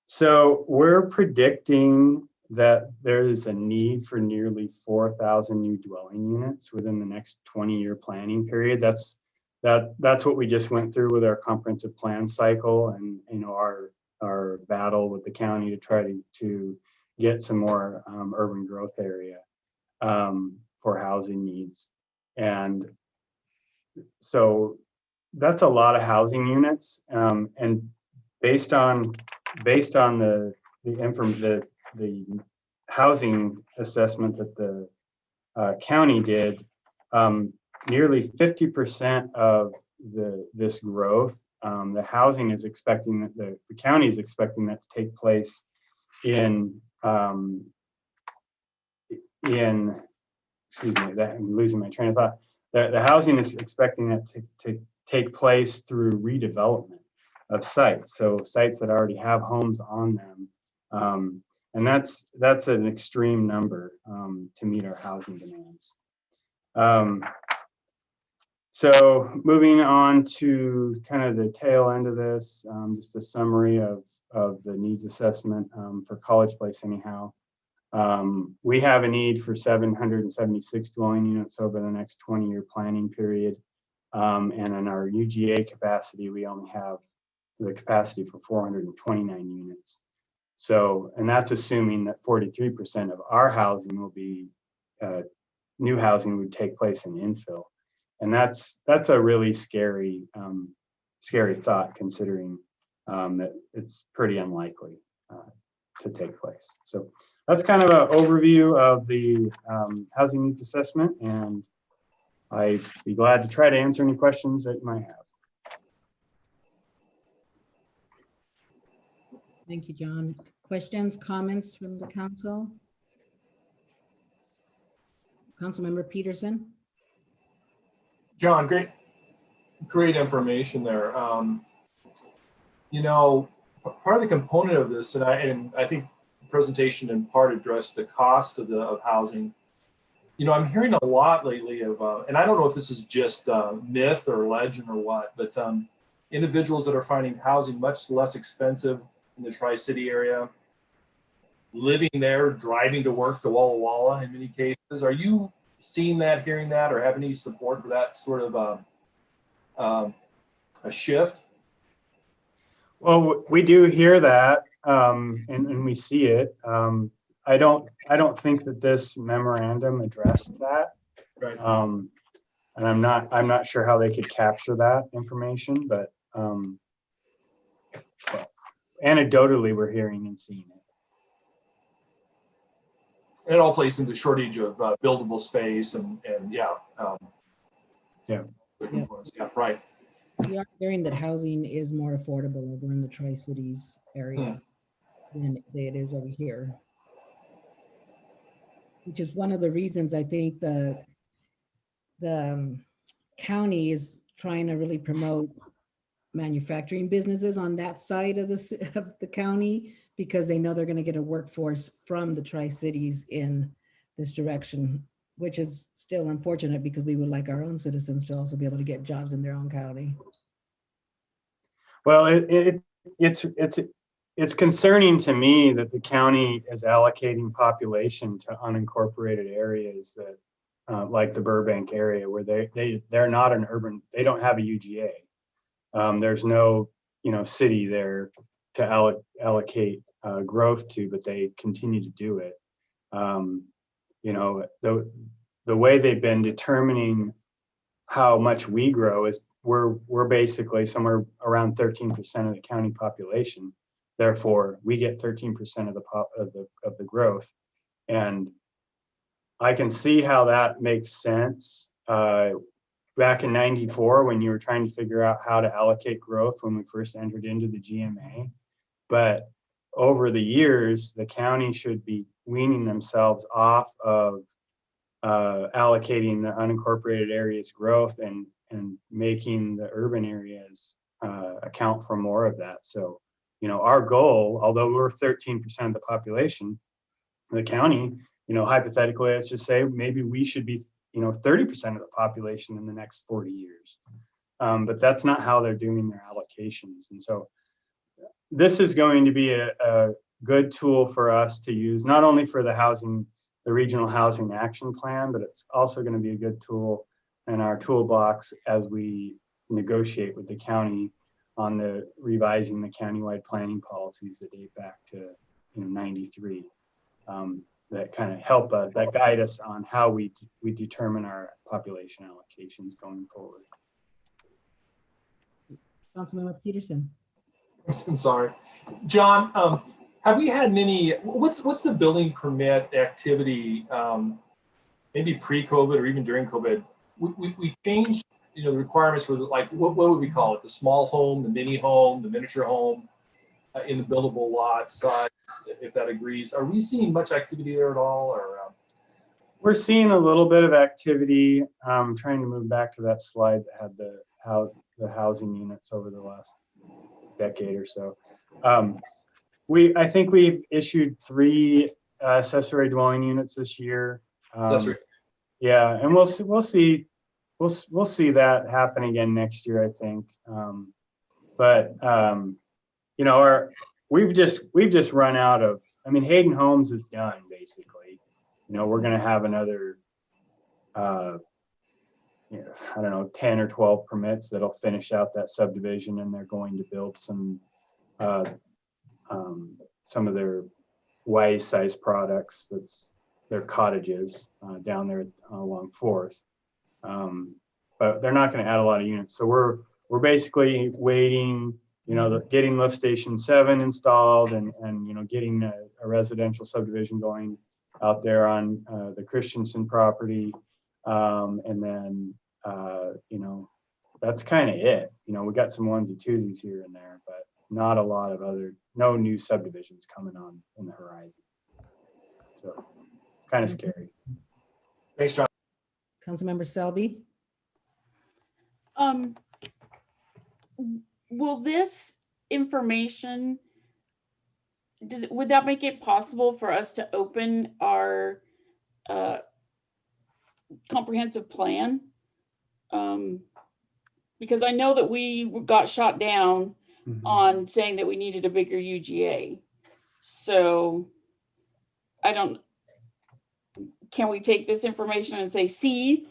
So we're predicting that there is a need for nearly 4,000 new dwelling units within the next 20-year planning period. That's what we just went through with our comprehensive plan cycle, and, you know, our battle with the county to try to get some more urban growth area for housing needs. And so that's a lot of housing units, and based on the housing assessment that the county did, nearly 50% of this growth, the housing is expecting that the county is expecting that to take place in excuse me, that I'm losing my train of thought. The housing is expecting that to take place through redevelopment of sites. So sites that already have homes on them. And that's an extreme number to meet our housing demands. So moving on to kind of the tail end of this, just a summary of the needs assessment for College Place anyhow. We have a need for 776 dwelling units over the next 20-year planning period. And in our UGA capacity, we only have the capacity for 429 units. So, and that's assuming that 43% of our housing will be, new housing would take place in infill. And that's a really scary thought, considering that it's pretty unlikely to take place. So that's kind of an overview of the housing needs assessment, and I'd be glad to try to answer any questions that you might have. Thank you, John. Questions, comments from the council? Councilmember Peterson. John, great information there. You know, part of the component of this, and I think the presentation in part addressed the cost of housing. You know, I'm hearing a lot lately of, and I don't know if this is just myth or legend or what, but individuals that are finding housing much less expensive in the Tri-City area, living there, driving to work to Walla Walla in many cases. Are you seeing that, hearing that, or have any support for that sort of a shift? Well, we do hear that, and we see it. I don't think that this memorandum addressed that. Right. And I'm not sure how they could capture that information, but anecdotally, we're hearing and seeing it. It all plays into shortage of buildable space and yeah. Yeah, right. We are hearing that housing is more affordable over in the Tri-Cities area than it is over here. which is one of the reasons I think the county is trying to really promote manufacturing businesses on that side of the county, because they know they're going to get a workforce from the Tri-Cities in this direction, which is still unfortunate because we would like our own citizens to also be able to get jobs in their own county. Well, it's concerning to me that the county is allocating population to unincorporated areas that, like the Burbank area, where they're not an urban, they don't have a UGA. There's no, city there to allocate growth to, but they continue to do it. The way they've been determining how much we grow is we're basically somewhere around 13% of the county population. Therefore, we get 13% of the growth, and I can see how that makes sense. Back in '94, when you were trying to figure out how to allocate growth when we first entered into the GMA, but over the years, the county should be weaning themselves off of allocating the unincorporated areas growth and making the urban areas account for more of that. So, our goal, although we're 13% of the population, the county, hypothetically, let's just say maybe we should be 30% of the population in the next 40 years. But that's not how they're doing their allocations. And so this is going to be a good tool for us to use, not only for the regional housing action plan, but it's also going to be a good tool in our toolbox as we negotiate with the county on the revising the countywide planning policies that date back to 93. That kind of help us, that guide us on how we determine our population allocations going forward. Councilmember Peterson. I'm sorry, John. Have we had many? What's the building permit activity? Maybe pre-COVID or even during COVID, we changed the requirements for like what would we call it? The small home, the mini home, the miniature home in the buildable lot size, if that agrees. Are we seeing much activity there at all, or? We're seeing a little bit of activity. I'm trying to move back to that slide that had the housing units over the last decade or so. I think we've issued 3 accessory dwelling units this year. Accessory. Yeah, and we'll see that happen again next year, I think. We've just run out of. I mean, Hayden Homes is done basically. We're going to have another, I don't know, 10 or 12 permits that'll finish out that subdivision, and they're going to build some of their Y-size products. That's their cottages down there along 4th. But they're not going to add a lot of units. So we're basically waiting, getting lift station 7 installed and getting a residential subdivision going out there on the Christensen property. And then, that's kind of it. We got some onesie twosies here and there, but not a lot of no new subdivisions coming on in the horizon. So kind of scary. Thanks, John. Councilmember Selby. Will this information, would that make it possible for us to open our comprehensive plan? Because I know that we got shot down on saying that we needed a bigger UGA. So can we take this information and say, see?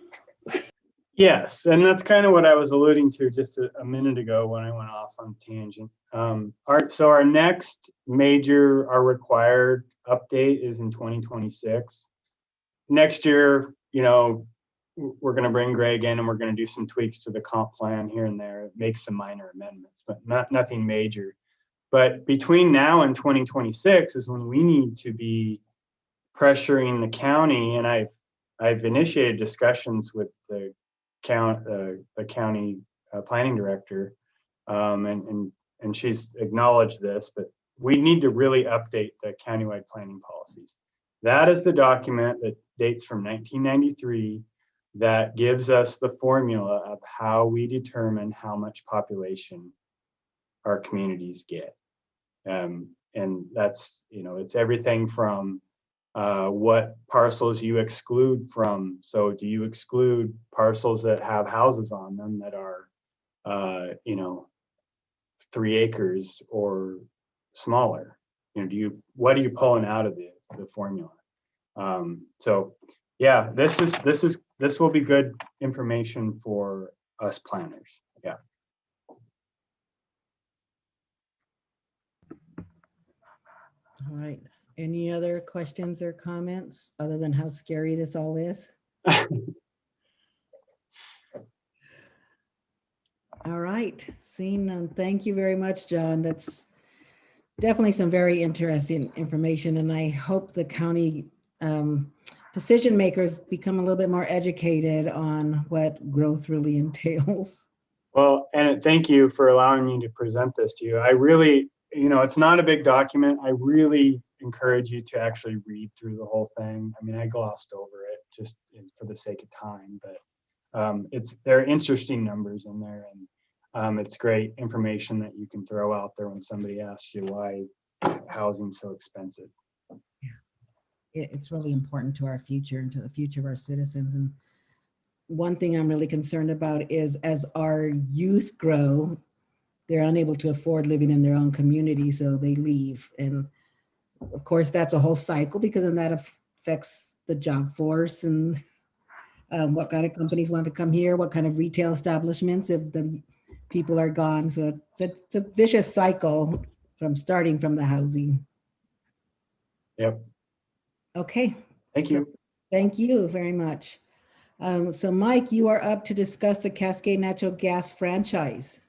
Yes, and that's kind of what I was alluding to just a minute ago when I went off on tangent. Our next major, our required update is in 2026. Next year, we're going to bring Greg in and we're going to do some tweaks to the comp plan here and there, make some minor amendments, but nothing major. But between now and 2026 is when we need to be pressuring the county, and I've initiated discussions with the county planning director, and she's acknowledged this, but we need to really update the countywide planning policies. That is the document that dates from 1993 that gives us the formula of how we determine how much population our communities get. And that's, it's everything from what parcels you exclude from. So do you exclude parcels that have houses on them that are, 3 acres or smaller? What are you pulling out of the formula? So yeah, this will be good information for us planners. Yeah. All right. Any other questions or comments other than how scary this all is? All right. Seeing none. Thank you very much, John. That's definitely some very interesting information. And I hope the county decision makers become a little bit more educated on what growth really entails. Well, and thank you for allowing me to present this to you. I really, it's not a big document. I really encourage you to actually read through the whole thing. I mean, I glossed over it just for the sake of time, but there are interesting numbers in there, and it's great information that you can throw out there when somebody asks you why housing's so expensive. Yeah, it's really important to our future and to the future of our citizens. And one thing I'm really concerned about is as our youth grow, they're unable to afford living in their own community, so they leave. And of course, that's a whole cycle, because then that affects the job force and what kind of companies want to come here, what kind of retail establishments if the people are gone. So it's a vicious cycle starting from the housing. Yep. Okay. Thank you. Thank you very much. So Mike, you are up to discuss the Cascade Natural Gas franchise.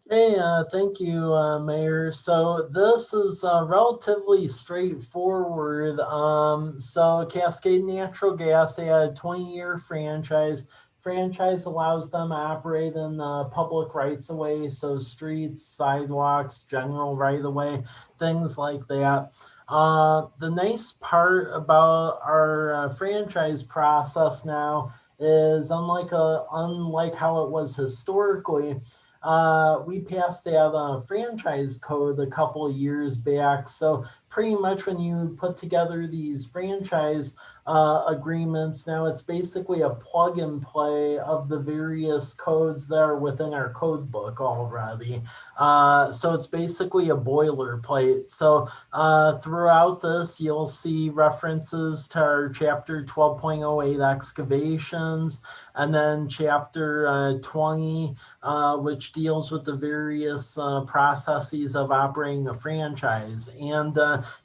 Hey, thank you, Mayor. So this is relatively straightforward. So Cascade Natural Gas, they had a 20-year franchise. Franchise allows them to operate in public rights-of-way, so streets, sidewalks, general right-of-way, things like that. The nice part about our franchise process now is unlike how it was historically, we passed that franchise code a couple of years back. So pretty much when you put together these franchise agreements, now it's basically a plug and play of the various codes that are within our code book already. So it's basically a boilerplate. So throughout this, you'll see references to our chapter 12.08 excavations, and then chapter 20, which deals with the various processes of operating a franchise. And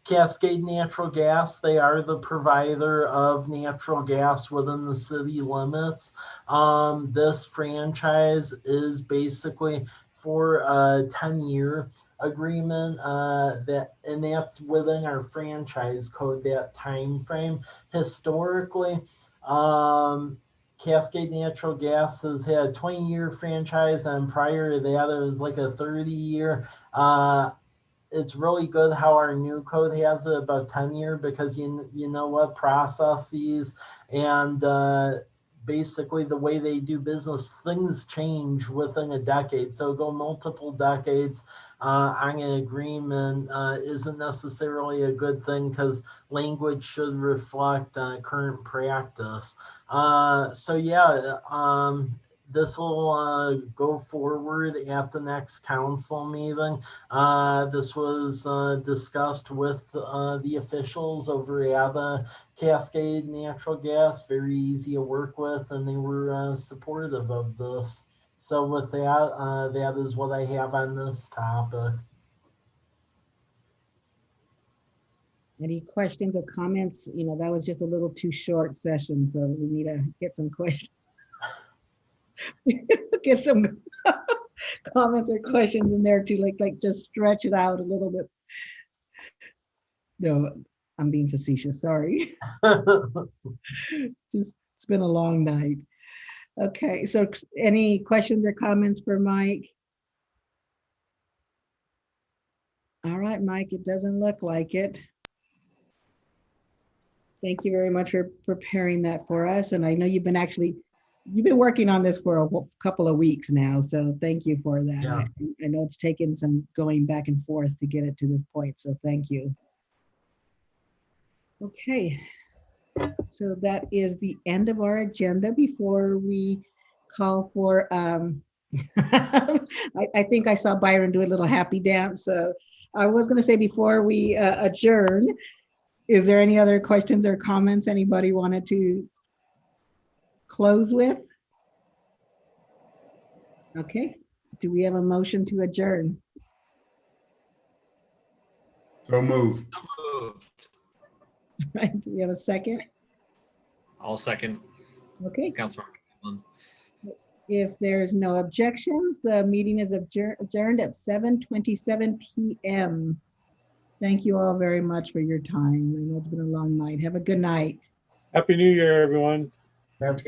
Cascade Natural Gas, they are the provider of natural gas within the city limits. This franchise is basically for a 10-year agreement, and that's within our franchise code, that time frame. Historically, Cascade Natural Gas has had a 20-year franchise, and prior to that, it was like a 30-year. It's really good how our new code has it about 10-year, because you know what, processes and basically the way they do business, things change within a decade. So go multiple decades on an agreement isn't necessarily a good thing, because language should reflect current practice. So yeah, this will go forward at the next council meeting. This was discussed with the officials over at Cascade Natural Gas, very easy to work with, and they were supportive of this. So with that, that is what I have on this topic. Any questions or comments? That was just a little too short session, so we need to get some questions. Get some comments or questions in there to like just stretch it out a little bit. No, I'm being facetious, sorry. It's been a long night. Okay, so any questions or comments for Mike? All right, Mike, it doesn't look like it. Thank you very much for preparing that for us. And I know you've been working on this for a couple of weeks now, so thank you for that. Yeah. I know it's taken some going back and forth to get it to this point, so thank you. Okay, so that is the end of our agenda. Before we call for, I think I saw Byron do a little happy dance, so I was gonna say before we adjourn, is there any other questions or comments anybody wanted to close with? Okay, do we have a motion to adjourn? So moved. Right, do we have a second? I'll second. Okay, Councilmember Cleveland. if there's no objections, the meeting is adjourned at 7:27 p.m. Thank you all very much for your time. I know it's been a long night. Have a good night. Happy New Year, everyone. Happy